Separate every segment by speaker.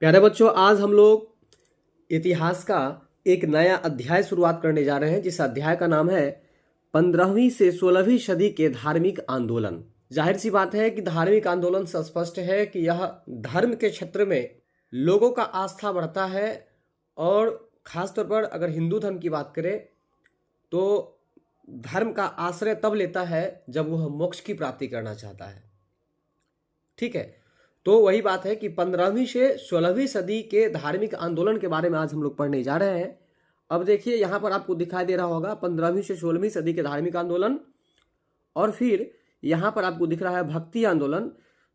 Speaker 1: प्यारे बच्चों, आज हम लोग इतिहास का एक नया अध्याय शुरुआत करने जा रहे हैं, जिस अध्याय का नाम है 15वीं से 16वीं सदी के धार्मिक आंदोलन। जाहिर सी बात है कि धार्मिक आंदोलन से स्पष्ट है कि यह धर्म के क्षेत्र में लोगों का आस्था बढ़ता है, और खासतौर पर अगर हिंदू धर्म की बात करें तो धर्म का आश्रय तब लेता है जब वह मोक्ष की प्राप्ति करना चाहता है। ठीक है, तो वही बात है कि 15वीं से 16वीं सदी के धार्मिक आंदोलन के बारे में आज हम लोग पढ़ने जा रहे हैं। अब देखिए, यहाँ पर आपको दिखाई दे रहा होगा 15वीं से 16वीं सदी के धार्मिक आंदोलन, और फिर यहाँ पर आपको दिख रहा है भक्ति आंदोलन।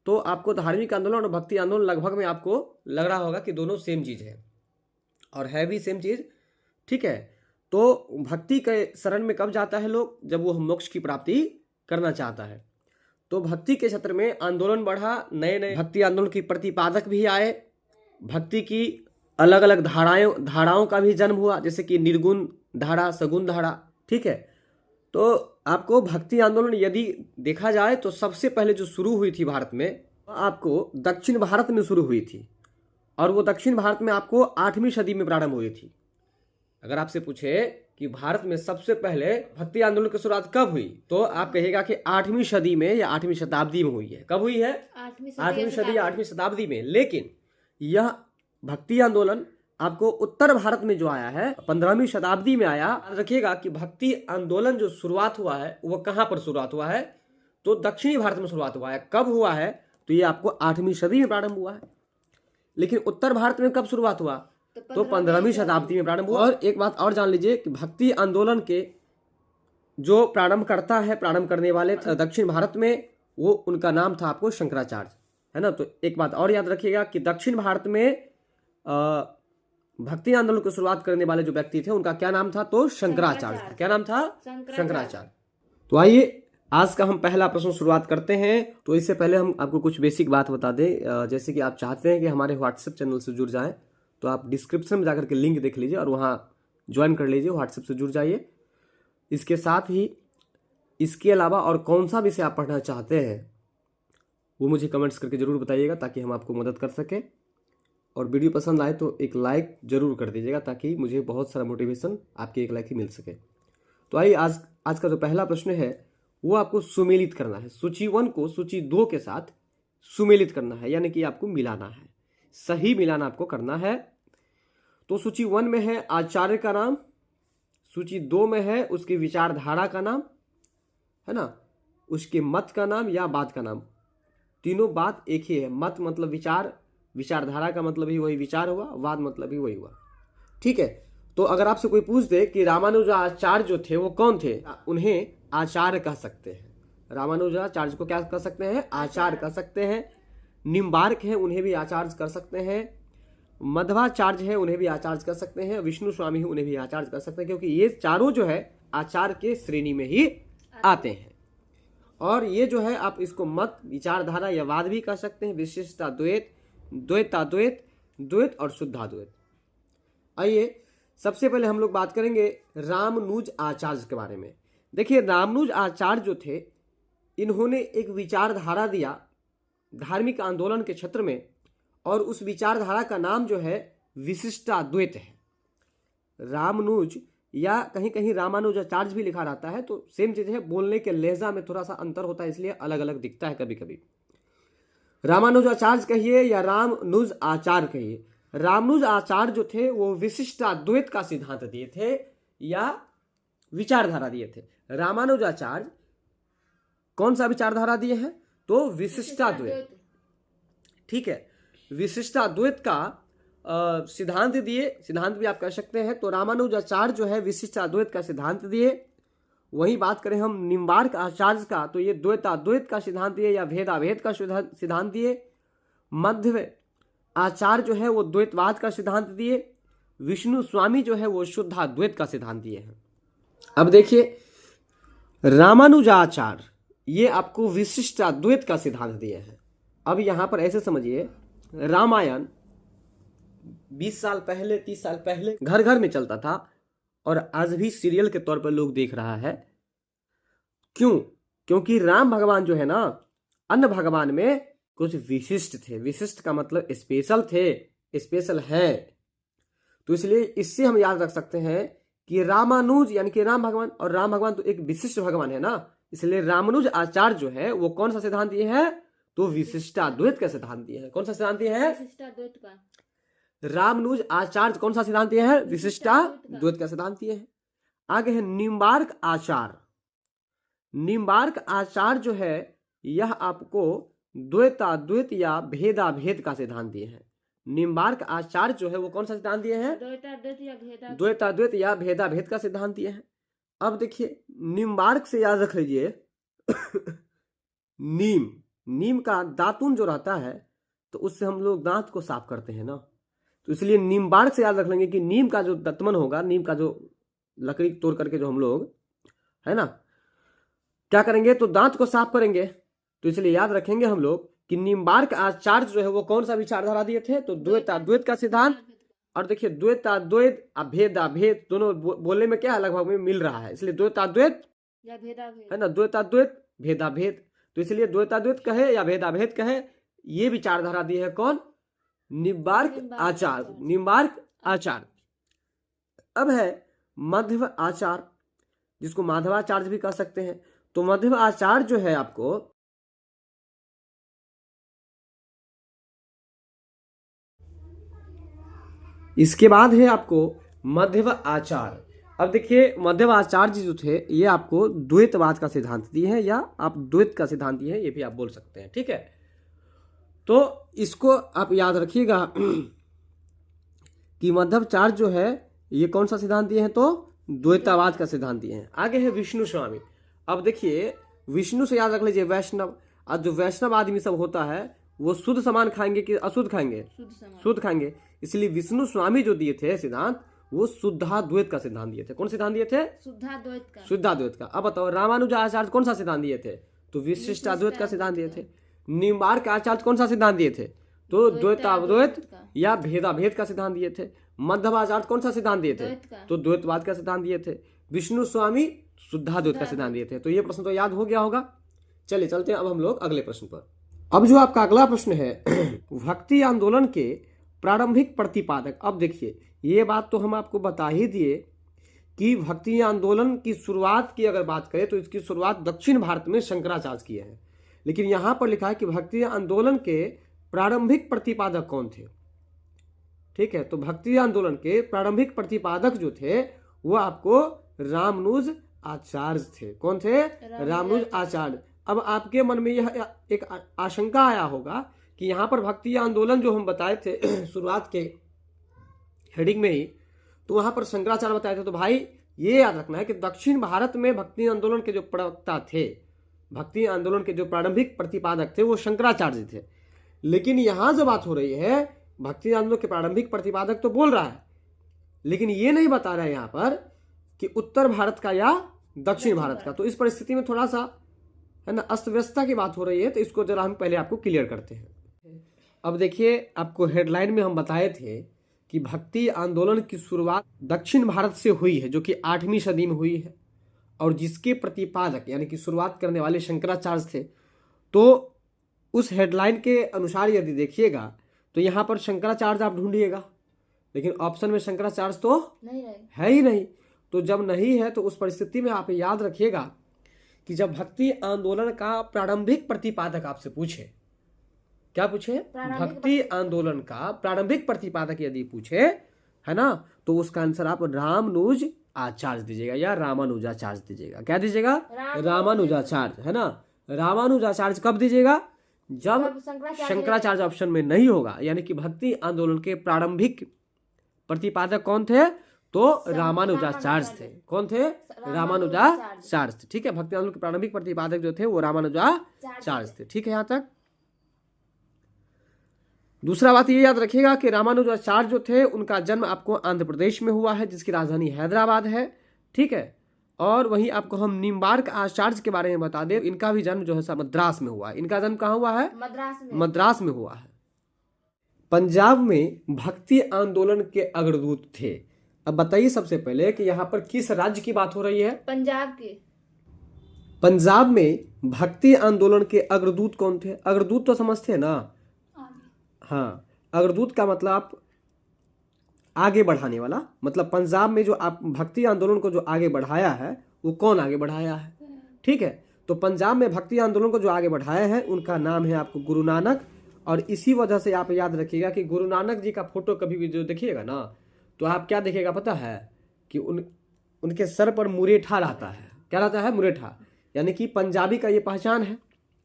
Speaker 1: तो आपको धार्मिक आंदोलन और भक्ति आंदोलन लगभग में आपको लग रहा होगा कि दोनों सेम चीज़ है, और है भी सेम चीज़। ठीक है, तो भक्ति के शरण में कब जाता है लोग? जब वो मोक्ष की प्राप्ति करना चाहता है। तो भक्ति के क्षेत्र में आंदोलन बढ़ा, नए नए भक्ति आंदोलन की प्रतिपादक भी आए, भक्ति की अलग अलग धाराओं का भी जन्म हुआ, जैसे कि निर्गुण धारा, सगुण धारा। ठीक है, तो आपको भक्ति आंदोलन यदि देखा जाए तो सबसे पहले जो शुरू हुई थी भारत में, आपको दक्षिण भारत में शुरू हुई थी, और वो दक्षिण भारत में आपको 8वीं सदी में प्रारंभ हुई थी। अगर आपसे पूछे कि भारत में सबसे पहले भक्ति आंदोलन की शुरुआत कब हुई, तो आप कहिएगा कि 8वीं सदी में या 8वीं शताब्दी में हुई है। कब हुई है? 8वीं सदी या 8वीं शताब्दी में। लेकिन यह भक्ति आंदोलन आपको उत्तर भारत में जो आया है 15वीं शताब्दी में आया। रखिएगा कि भक्ति आंदोलन जो शुरुआत हुआ है वो कहाँ पर शुरुआत हुआ है? तो दक्षिणी भारत में शुरुआत हुआ है। कब हुआ है? तो ये आपको 8वीं सदी में प्रारंभ हुआ है। लेकिन उत्तर भारत में कब शुरुआत हुआ? तो 15वीं शताब्दी में प्रारंभ हुआ। और एक बात और जान लीजिए कि भक्ति आंदोलन के जो प्रारंभ करने वाले दक्षिण भारत में, वो उनका नाम था आपको शंकराचार्य, है ना। तो एक बात और याद रखिएगा कि दक्षिण भारत में भक्ति आंदोलन की शुरुआत करने वाले जो व्यक्ति थे उनका क्या नाम था? तो शंकराचार्य। क्या नाम था? शंकराचार्य। तो आइए आज का हम पहला प्रश्न शुरुआत करते हैं। तो इससे पहले हम आपको कुछ बेसिक बात बता दें। जैसे कि आप चाहते हैं कि हमारे व्हाट्सएप चैनल से जुड़ जाएं, तो आप डिस्क्रिप्शन में जाकर के लिंक देख लीजिए और वहाँ ज्वाइन कर लीजिए, व्हाट्सएप से जुड़ जाइए। इसके साथ ही इसके अलावा और कौन सा विषय आप पढ़ना चाहते हैं वो मुझे कमेंट्स करके ज़रूर बताइएगा, ताकि हम आपको मदद कर सकें। और वीडियो पसंद आए तो एक लाइक ज़रूर कर दीजिएगा, ताकि मुझे बहुत सारा मोटिवेशन आपके एक लाइक ही मिल सके। तो आइए आज का जो पहला प्रश्न है वो आपको सुमेलित करना है। सूची 1 को सूची 2 के साथ सुमेलित करना है, यानी कि आपको मिलाना है, सही मिलान आपको करना है। तो सूची 1 में है आचार्य का नाम, सूची 2 में है उसकी विचारधारा का नाम, है ना, उसके मत का नाम या बात का नाम। तीनों बात एक ही है। मत मतलब विचार, विचारधारा का मतलब ही वही विचार हुआ, वाद मतलब ही वही हुआ। ठीक है, तो अगर आपसे कोई पूछ दे कि रामानुजाचार्य जो थे वो कौन थे, उन्हें आचार्य कह सकते हैं। रामानुजाचार्य को क्या कह सकते हैं? आचार्य कह सकते हैं। निम्बार्क है, उन्हें भी आचार्य कर सकते हैं। मध्वाचार्य है, उन्हें भी आचार्य कर सकते हैं। विष्णु स्वामी है, उन्हें भी आचार्य कर सकते हैं, क्योंकि ये चारों जो है आचार्य के श्रेणी में ही आते हैं। और ये जो है आप इसको मत, विचारधारा या वाद भी कह सकते हैं। विशिष्टाद्वैत, द्वैताद्वैत, द्वैत और शुद्धाद्वैत। आइए सबसे पहले हम लोग बात करेंगे रामानुज आचार्य के बारे में। देखिए, रामानुज आचार्य जो थे, इन्होंने एक विचारधारा दिया धार्मिक आंदोलन के क्षेत्र में, और उस विचारधारा का नाम जो है विशिष्टाद्वैत है। रामानुज या कहीं कहीं रामानुजाचार्य भी लिखा रहता है, तो सेम चीज है, बोलने के लहजा में थोड़ा सा अंतर होता है, इसलिए अलग अलग दिखता है कभी कभी। रामानुजाचार्य कहिए या रामानुज आचार्य कहिए, रामानुज आचार्य जो थे वो विशिष्टाद्वैत का सिद्धांत दिए थे या विचारधारा दिए थे। रामानुजाचार्य कौन सा विचारधारा दिए हैं? तो विशिष्टाद्वैत। ठीक है, विशिष्टाद्वैत का सिद्धांत दिए, सिद्धांत भी आप कह सकते हैं। तो रामानुजाचार्य जो है विशिष्टाद्वैत का सिद्धांत दिए। वही बात करें हम निम्बार्क आचार्य का, तो ये द्वैताद्वैत का सिद्धांत दिए या भेदाभेद का सिद्धांत दिए। मध्व आचार्य जो है वो द्वैतवाद का सिद्धांत दिए। विष्णु स्वामी जो है वो शुद्धाद्वैत का सिद्धांत दिए हैं। अब देखिए, रामानुजाचार्य ये आपको विशिष्टाद्वैत का सिद्धांत दिए हैं। अब यहां पर ऐसे समझिए, रामायण 20 साल पहले, 30 साल पहले घर घर में चलता था, और आज भी सीरियल के तौर पर लोग देख रहा है। क्यों? क्योंकि राम भगवान जो है ना, अन्य भगवान में कुछ विशिष्ट थे। विशिष्ट का मतलब स्पेशल थे, स्पेशल है। तो इसलिए इससे हम याद रख सकते हैं कि रामानुज यानी कि राम भगवान, और राम भगवान तो एक विशिष्ट भगवान है ना, इसलिए रामानुज आचार्य जो है वो कौन सा सिद्धांत दिए है, तो विशिष्टाद्वैत का सिद्धांत दिए है। कौन सा सिद्धांत दिए है,
Speaker 2: विशिष्टाद्वैत का।
Speaker 1: रामानुज आचार्य कौन सा सिद्धांत दिए है, विशिष्टाद्वैत का सिद्धांत दिए है। आगे है निम्बार्क आचार्य। निम्बार्क आचार्य जो है यह आपको द्वैताद्वैत या भेदाभेद का सिद्धांत दिए हैं। निम्बार्क आचार्य जो है वो कौन सा सिद्धांत दिए हैं, द्वैताद्वैत या भेदाभेद का सिद्धांत दिए हैं। अब देखिए निम्बार्क से याद रख लीजिए नीम का दातुन जो रहता है तो उससे हम लोग दांत को साफ करते हैं ना, तो इसलिए निम्बार्क से याद रख लेंगे कि नीम का जो दतमन होगा, नीम का जो लकड़ी तोड़ करके जो हम लोग है ना क्या करेंगे, तो दांत को साफ करेंगे। तो इसलिए याद रखेंगे हम लोग कि निम्बार्क आचार्य जो है वो कौन सा विचारधारा दिए थे, तो द्वैताद्वैत का सिद्धांत। और देखिए द्वैताद्वैत अभेदाभेद दोनों बोलने में क्या लगभग में मिल रहा है, इसलिए द्वैताद्वैत है ना, द्वैताद्वैत भेदाभेद। तो इसलिए द्वैताद्वैत कहे या भेदाभेद कहे, ये विचारधारा दी है कौन, निम्बार्क आचार्य, निम्बार्क आचार्य। अब है मध्व आचार्य, जिसको माधवाचार्य भी कह सकते हैं। तो मध्व आचार्य जो है आपको इसके बाद है आपको मध्व आचार्य। अब देखिए मध्व आचार्य जी जो थे ये आपको द्वैतवाद का सिद्धांत दिए हैं, या आप द्वैत का सिद्धांत दिए हैं, ये भी आप बोल सकते हैं, ठीक है। तो इसको आप याद रखिएगा कि मध्वाचार्य जो है ये कौन सा सिद्धांत दिए हैं, तो द्वैतवाद का सिद्धांत दिए हैं। आगे है विष्णु स्वामी। अब देखिए विष्णु से याद रख लीजिए वैष्णव। आज जो वैष्णव आदमी सब होता है वो शुद्ध सामान खाएंगे कि अशुद्ध खाएंगे, शुद्ध खाएंगे। इसलिए विष्णु स्वामी जो दिए थे सिद्धांत वो शुद्धाद्वैत का सिद्धांत दिए थे। कौन सिद्धांत दिए थे, शुद्धाद्वैत का। अब बताओ रामानुज आचार्य कौन सा सिद्धांत दिए थे, तो विशिष्टाद्वैत का सिद्धांत दिए थे। निम्बार्क आचार्य कौन सा सिद्धांत दिए थे, तो द्वैताद्वैत या भेदाभेद का सिद्धांत दिए थे। मध्वाचार्य कौन सा सिद्धांत दिए थे, तो द्वैतवाद का सिद्धांत दिए थे। विष्णु स्वामी शुद्धाद्वैत का सिद्धांत दिए थे। तो ये प्रश्न तो याद हो गया होगा। चलिए चलते हैं अब हम लोग अगले प्रश्न पर। अब जो आपका अगला प्रश्न है भक्ति आंदोलन के प्रारंभिक प्रतिपादक। अब देखिए ये बात तो हम आपको बता ही दिए कि भक्ति आंदोलन की शुरुआत की अगर बात करें तो इसकी शुरुआत दक्षिण भारत में शंकराचार्य किए हैं, लेकिन यहां पर लिखा है कि भक्ति आंदोलन के प्रारंभिक प्रतिपादक कौन थे। ठीक है, तो भक्ति आंदोलन के प्रारंभिक प्रतिपादक जो थे वो आपको रामानुज आचार्य थे। कौन थे, रामानुज आचार्य। अब आपके मन में यह एक आशंका आया होगा कि यहाँ पर भक्ति आंदोलन जो हम बताए थे शुरुआत के हेडिंग में ही, तो वहां पर शंकराचार्य बताए थे। तो भाई ये याद रखना है कि दक्षिण भारत में भक्ति आंदोलन के जो प्रवक्ता थे, भक्ति आंदोलन के जो प्रारंभिक प्रतिपादक थे वो शंकराचार्य थे। लेकिन यहाँ जो बात हो रही है भक्ति आंदोलन के प्रारंभिक प्रतिपादक तो बोल रहा है, लेकिन ये नहीं बता रहा है यहाँ पर कि उत्तर भारत का या दक्षिण भारत का। तो इस परिस्थिति में थोड़ा सा है ना अस्त व्यस्तता की बात हो रही है, तो इसको जरा हम पहले आपको क्लियर करते हैं। अब देखिए आपको हेडलाइन में हम बताए थे कि भक्ति आंदोलन की शुरुआत दक्षिण भारत से हुई है, जो कि 8वीं सदी में हुई है, और जिसके प्रतिपादक यानी कि शुरुआत करने वाले शंकराचार्य थे। तो उस हेडलाइन के अनुसार यदि देखिएगा तो यहाँ पर शंकराचार्य आप ढूंढिएगा, लेकिन ऑप्शन में शंकराचार्य तो नहीं है ही नहीं। तो जब नहीं है तो उस परिस्थिति में आप याद रखिएगा कि जब भक्ति आंदोलन का प्रारंभिक प्रतिपादक आपसे पूछे, क्या पूछे, भक्ति आंदोलन का प्रारंभिक प्रतिपादक यदि पूछे है ना, तो उसका आंसर आप रामानुज आचार्य दीजिएगा या रामानुजाचार्य दीजिएगा। क्या दीजिएगा, रामानुजाचार्य, है ना। रामानुजाचार्य कब दीजिएगा, जब शंकराचार्य ऑप्शन में नहीं होगा। यानी कि भक्ति आंदोलन के प्रारंभिक प्रतिपादक कौन थे, तो रामानुजाचार्य थे। कौन थे, रामानुजाचार्य थे। ठीक है, भक्ति आंदोलन के प्रारंभिक प्रतिपादक जो थे वो रामानुजाचार्य थे। ठीक है, यहाँ तक। दूसरा बात ये याद रखिएगा कि रामानुजाचार्य जो थे उनका जन्म आपको आंध्र प्रदेश में हुआ है, जिसकी राजधानी हैदराबाद है। ठीक है, और वहीं आपको हम निम्बार्क आचार्य के बारे में बता दें, इनका भी जन्म जो है मद्रास में हुआ है। इनका जन्म कहाँ हुआ है, मद्रास में हुआ है। पंजाब में भक्ति आंदोलन के अग्रदूत थे। अब बताइए सबसे पहले कि यहाँ पर किस राज्य की बात हो रही है,
Speaker 2: पंजाब के।
Speaker 1: पंजाब में भक्ति आंदोलन के अग्रदूत कौन थे, अग्रदूत तो समझते हैं ना, हाँ, अग्रदूत का मतलब आप आगे बढ़ाने वाला, मतलब पंजाब में जो आप भक्ति आंदोलन को जो आगे बढ़ाया है वो कौन आगे बढ़ाया है, ठीक है। तो पंजाब में भक्ति आंदोलन को जो आगे बढ़ाया है उनका नाम है आपको गुरु नानक। और इसी वजह से आप याद रखिएगा कि गुरु नानक जी का फोटो कभी भी जो देखिएगा ना तो आप क्या देखिएगा पता है कि उनके सर पर मुरेठा रहता है। क्या रहता है? मुरेठा, यानी कि पंजाबी का ये पहचान है।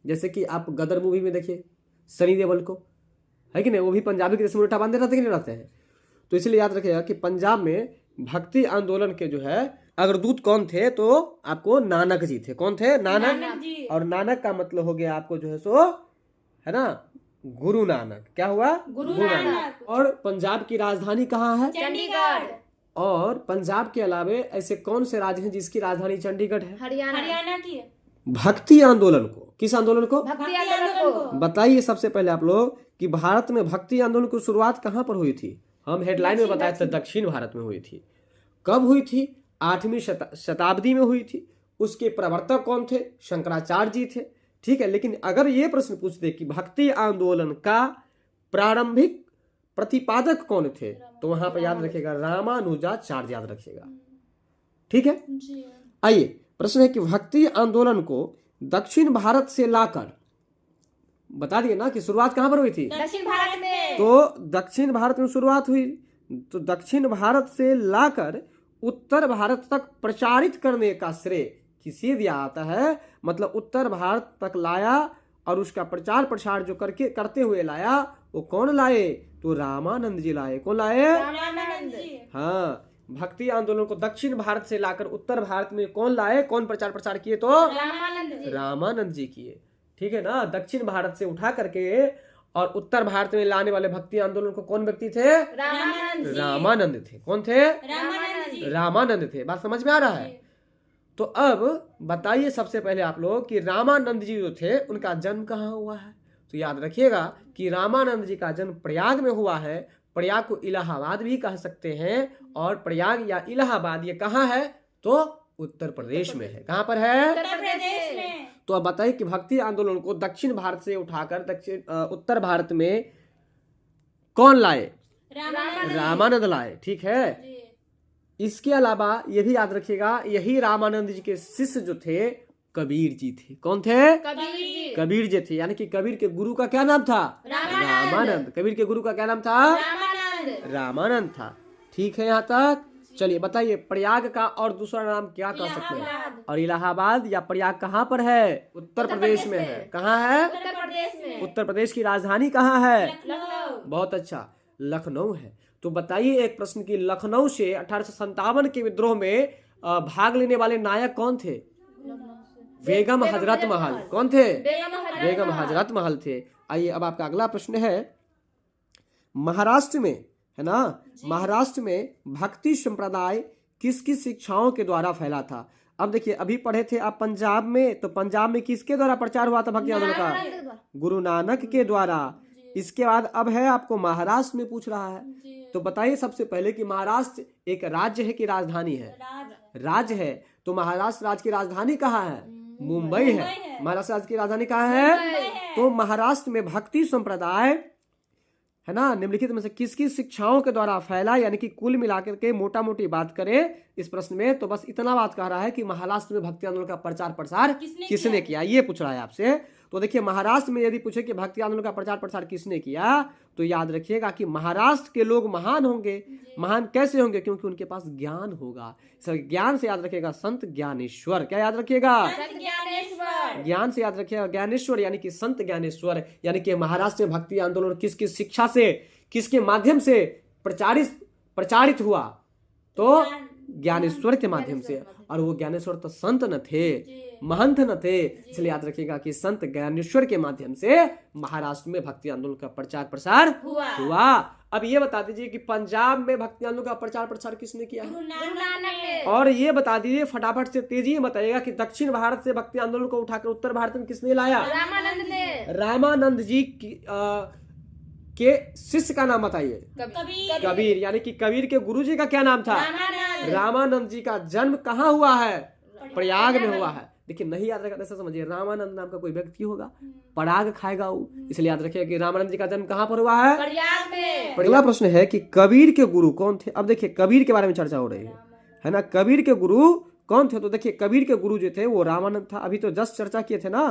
Speaker 1: जैसे कि आप गदर मूवी में देखिए सनी देओल को, है कि नहीं, वो भी पंजाबी के जैसे मुरेठा बांधे रहते कि नहीं रहते हैं। तो इसलिए याद रखिएगा कि पंजाब में भक्ति आंदोलन के जो है अग्रदूत कौन थे, तो आपको नानक जी थे। कौन थे? नानक। और नानक का मतलब हो गया आपको जो है सो, है ना, गुरु नानक। क्या हुआ? गुरु नानक। और पंजाब की राजधानी कहाँ है? चंडीगढ़। और पंजाब के अलावे ऐसे कौन से राज्य हैं जिसकी राजधानी चंडीगढ़ है?
Speaker 2: हरियाणा की है।
Speaker 1: भक्ति आंदोलन को, किस आंदोलन को?
Speaker 2: भक्ति आंदोलन को।
Speaker 1: बताइए सबसे पहले आप लोग कि भारत में भक्ति आंदोलन की शुरुआत कहाँ पर हुई थी? हम हेडलाइन में बताए थे दक्षिण भारत में हुई थी। कब हुई थी? 8वीं शताब्दी में हुई थी। उसके प्रवर्तक कौन थे? शंकराचार्य जी थे, ठीक है। लेकिन अगर ये प्रश्न पूछते कि भक्ति आंदोलन का प्रारंभिक प्रतिपादक कौन थे, तो वहां पर याद रखिएगा रामानुजाचार्य, याद रखिएगा, ठीक है। आइए, प्रश्न है कि भक्ति आंदोलन को दक्षिण भारत से लाकर, बता दिए ना कि शुरुआत कहां पर हुई थी?
Speaker 2: दक्षिण भारत में।
Speaker 1: तो दक्षिण भारत में शुरुआत हुई, तो दक्षिण भारत से लाकर उत्तर भारत तक प्रचारित करने का श्रेय किसे दिया जाता है? मतलब उत्तर भारत तक लाया और उसका प्रचार प्रसार जो करते हुए लाया, वो कौन लाए? तो रामानंद जी लाए। कौन लाए?
Speaker 2: रामानंद जी।
Speaker 1: हाँ, भक्ति आंदोलन को दक्षिण भारत से लाकर उत्तर भारत में कौन लाए? कौन प्रचार प्रसार किए? तो रामानंद जी किए, ठीक है ना। दक्षिण भारत से उठा करके और उत्तर भारत में लाने वाले भक्ति आंदोलन को कौन व्यक्ति थे? रामानंद थे। कौन थे? रामानंद थे। बात समझ में आ रहा है? तो अब बताइए सबसे पहले आप लोग कि रामानंद जी जो थे उनका जन्म कहाँ हुआ है? तो याद रखिएगा कि रामानंद जी का जन्म प्रयाग में हुआ है। प्रयाग को इलाहाबाद भी कह सकते हैं, और प्रयाग या इलाहाबाद ये कहाँ है? तो उत्तर प्रदेश में है। कहाँ पर है?
Speaker 2: उत्तर प्रदेश में।
Speaker 1: तो अब बताइए कि भक्ति आंदोलन को दक्षिण भारत से उठाकर उत्तर भारत में कौन लाए? रामानंद लाए, ठीक है। इसके अलावा ये भी याद रखिएगा, यही रामानंद जी के शिष्य जो थे कबीर जी थे। कौन थे? कबीर जी थे। यानी कि कबीर के गुरु का क्या नाम था? रामानंद। कबीर के गुरु का क्या नाम था? रामानंद था, ठीक है। यहाँ तक चलिए बताइए, प्रयाग का और दूसरा नाम क्या कह सकते हैं? और इलाहाबाद या प्रयाग कहाँ पर है? उत्तर प्रदेश में है। कहाँ है?
Speaker 2: उत्तर प्रदेश में।
Speaker 1: उत्तर प्रदेश की राजधानी कहाँ है?
Speaker 2: लखनऊ।
Speaker 1: बहुत अच्छा, लखनऊ है। तो बताइए एक प्रश्न की, लखनऊ से 1857 के विद्रोह में भाग लेने वाले नायक कौन थे? बेगम हजरत महल। कौन थे? बेगम हजरत महल थे। आइए अब आपका अगला प्रश्न है, महाराष्ट्र में, है ना, महाराष्ट्र में भक्ति संप्रदाय किस किस शिक्षाओं के द्वारा फैला था? अब देखिए, अभी पढ़े थे आप पंजाब में, तो पंजाब में किसके द्वारा प्रचार हुआ था भक्ति आंदोलन का? गुरु नानक के द्वारा। इसके बाद अब है आपको महाराष्ट्र में पूछ रहा है। तो बताइए सबसे पहले कि महाराष्ट्र एक राज्य है कि राजधानी है? राज्य है। तो महाराष्ट्र राज्य की राजधानी कहाँ है? मुंबई है। महाराष्ट्र राज्य की राजधानी कहाँ है? तो महाराष्ट्र में भक्ति संप्रदाय, है ना, निम्नलिखित में से किस किस शिक्षाओं के द्वारा फैला? यानी कि कुल मिलाकर के मोटा मोटी बात करें इस प्रश्न में तो बस इतना बात कह रहा है कि महाराष्ट्र में भक्ति आंदोलन का प्रचार प्रसार किसने किया, ये पूछ रहा है आपसे। तो देखिए, महाराष्ट्र में यदि पूछे कि भक्ति आंदोलन का प्रचार प्रसार किसने किया, तो याद रखिएगा कि महाराष्ट्र के लोग महान होंगे। महान कैसे होंगे? क्योंकि उनके पास ज्ञान होगा। ज्ञान से याद रखिएगा संत ज्ञानेश्वर। क्या याद रखिएगा? ज्ञान से याद रखिएगा ज्ञानेश्वर, यानी कि संत ज्ञानेश्वर। यानी कि महाराष्ट्र में भक्ति आंदोलन किस किस शिक्षा से, किसके माध्यम से प्रचारित हुआ? तो ज्ञानेश्वर के माध्यम से। और वो ज्ञानेश्वर तो संत न थे, महंत न थे, इसलिए याद रखिएगा कि संत ज्ञानेश्वर के माध्यम से महाराष्ट्र में भक्ति आंदोलन का प्रचार प्रसार हुआ। अब ये बता दीजिए कि पंजाब में भक्ति आंदोलन का प्रचार प्रसार किसने किया है? और ये बता दीजिए फटाफट से, तेजी में बताइएगा कि दक्षिण भारत से भक्ति आंदोलन को उठाकर उत्तर भारत में किसने लाया?
Speaker 2: रामानंद ने।
Speaker 1: रामानंद जी के शिष्य का नाम बताइए? कबीर। यानी कि कबीर के गुरुजी का क्या नाम था? रामानंद जी का जन्म कहाँ हुआ है? प्रयाग में हुआ है। देखिए नहीं याद रखा ऐसा समझिए, रामानंद नाम का कोई व्यक्ति होगा, पराग खाएगा वो, इसलिए याद रखिए कि रामानंद जी का जन्म कहाँ पर हुआ है?
Speaker 2: प्रयाग में।
Speaker 1: अगला प्रश्न है कि कबीर के गुरु कौन थे? अब देखिए कबीर के बारे में चर्चा हो रही है ना। कबीर के गुरु कौन थे? तो देखिए कबीर के गुरु जो थे वो रामानंद था, अभी तो जस्ट चर्चा किए थे ना।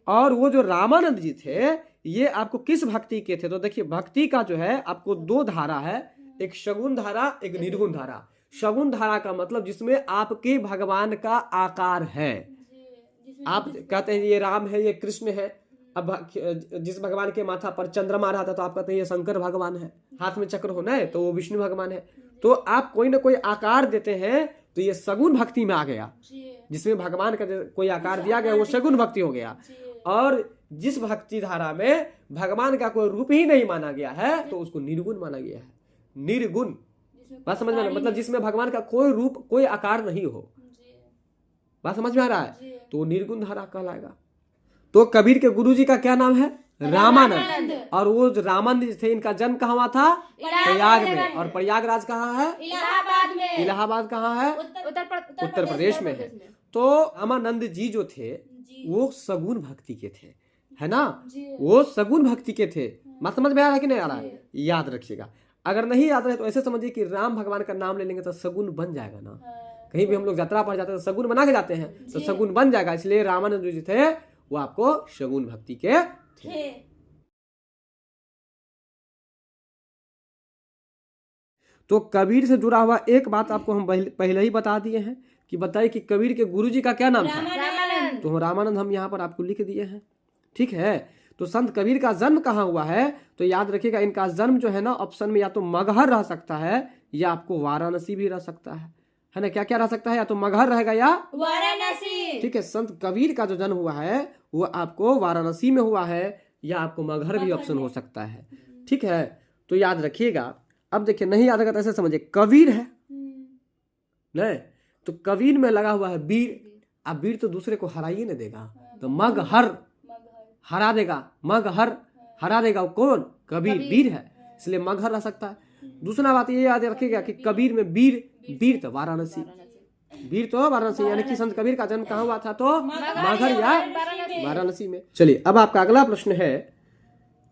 Speaker 1: और वो जो रामानंद जी थे ये आपको किस भक्ति के थे? तो देखिए भक्ति का जो है आपको दो धारा है, एक शगुन धारा, एक निर्गुण धारा। शगुन धारा का मतलब जिसमें आपके भगवान का आकार है, आप कहते हैं ये राम है, ये कृष्ण है। अब जिस भगवान के माथा पर चंद्रमा रहता तो आप कहते हैं ये शंकर भगवान है, हाथ में चक्र होना है तो वो विष्णु भगवान है। तो आप कोई ना कोई आकार देते हैं तो ये सगुन भक्ति में आ गया, जिसमें भगवान का कोई आकार दिया गया वो सगुन भक्ति हो गया। और जिस भक्ति धारा में भगवान का कोई रूप ही नहीं माना गया है तो उसको निर्गुण माना गया है। निर्गुण बात समझ में, मतलब जिसमें भगवान का कोई रूप कोई आकार नहीं हो, बात समझ में आ रहा है, तो वो निर्गुण धारा कहलाएगा। तो कबीर के गुरुजी का क्या नाम है? रामानंद। और वो जो रामानंद जी थे इनका जन्म कहाँ हुआ था? प्रयाग में। और प्रयागराज कहाँ है?
Speaker 2: इलाहाबाद में।
Speaker 1: इलाहाबाद कहाँ है? उत्तर प्रदेश में है। तो रामानंद जी जो थे वो सगुन भक्ति के थे, है ना, वो सगुन भक्ति के थे। बात समझ में आ रहा है कि नहीं आ रहा है? याद रखिएगा, अगर नहीं याद रहे तो ऐसे समझिए कि राम भगवान का नाम ले लेंगे तो सगुन बन जाएगा ना। कहीं भी हम लोग यात्रा पर जाते हैं तो सगुन बना के जाते हैं तो सगुन बन जाएगा, इसलिए रामानंद जी थे वो आपको शगुन भक्ति के थे। तो कबीर से जुड़ा हुआ एक बात आपको हम पहले ही बता दिए हैं कि बताइए कि कबीर के गुरुजी का क्या नाम था?
Speaker 2: रामानंद।
Speaker 1: तो रामानंद हम यहाँ पर आपको लिख दिए हैं, ठीक है। तो संत कबीर का जन्म कहाँ हुआ है? तो याद रखिएगा इनका जन्म जो है ना ऑप्शन में या तो मगहर रह सकता है या आपको वाराणसी भी रह सकता है ना। क्या क्या रह सकता है? या तो मगहर रहेगा या
Speaker 2: वाराणसी।
Speaker 1: ठीक है, संत कबीर का जो जन्म हुआ है वो आपको वाराणसी में हुआ है या आपको मगहर भी ऑप्शन हो सकता है, ठीक है। तो याद रखिएगा। अब देखिए नहीं याद रखा तो ऐसे समझिए कबीर है नहीं तो कबीर में लगा हुआ है वीर। अब वीर तो दूसरे को हरा ही नहीं देगा, तो मगहर हरा देगा, मगहर हरा देगा। कौन? कबीर, वीर है, इसलिए मगहर रह सकता है। दूसरा बात ये याद रखिएगा कि कबीर में वीर, वीर तो वाराणसी, वीर तो वाराणसी, यानी कि संत कबीर का जन्म कहाँ हुआ था? तो मगहर या वाराणसी में। चलिए अब आपका अगला प्रश्न है,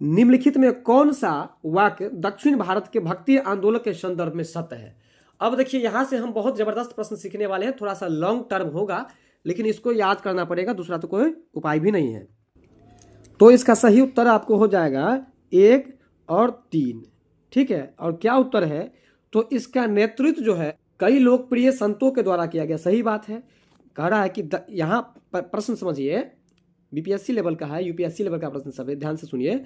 Speaker 1: निम्नलिखित में कौन सा वाक्य दक्षिण भारत के भक्ति आंदोलन के संदर्भ में सत्य है? अब देखिए यहाँ से हम बहुत जबरदस्त प्रश्न सीखने वाले हैं, थोड़ा सा लॉन्ग टर्म होगा लेकिन इसको याद करना पड़ेगा, दूसरा तो कोई उपाय भी नहीं है। तो इसका सही उत्तर आपको हो जाएगा 1 और 3, ठीक है। और क्या उत्तर है? तो इसका नेतृत्व जो है कई लोकप्रिय संतों के द्वारा किया गया। सही बात है। कह रहा है कि यहाँ प्रश्न समझिए, बीपीएससी लेवल का है, यूपीएससी लेवल का प्रश्न सब ध्यान से सुनिए।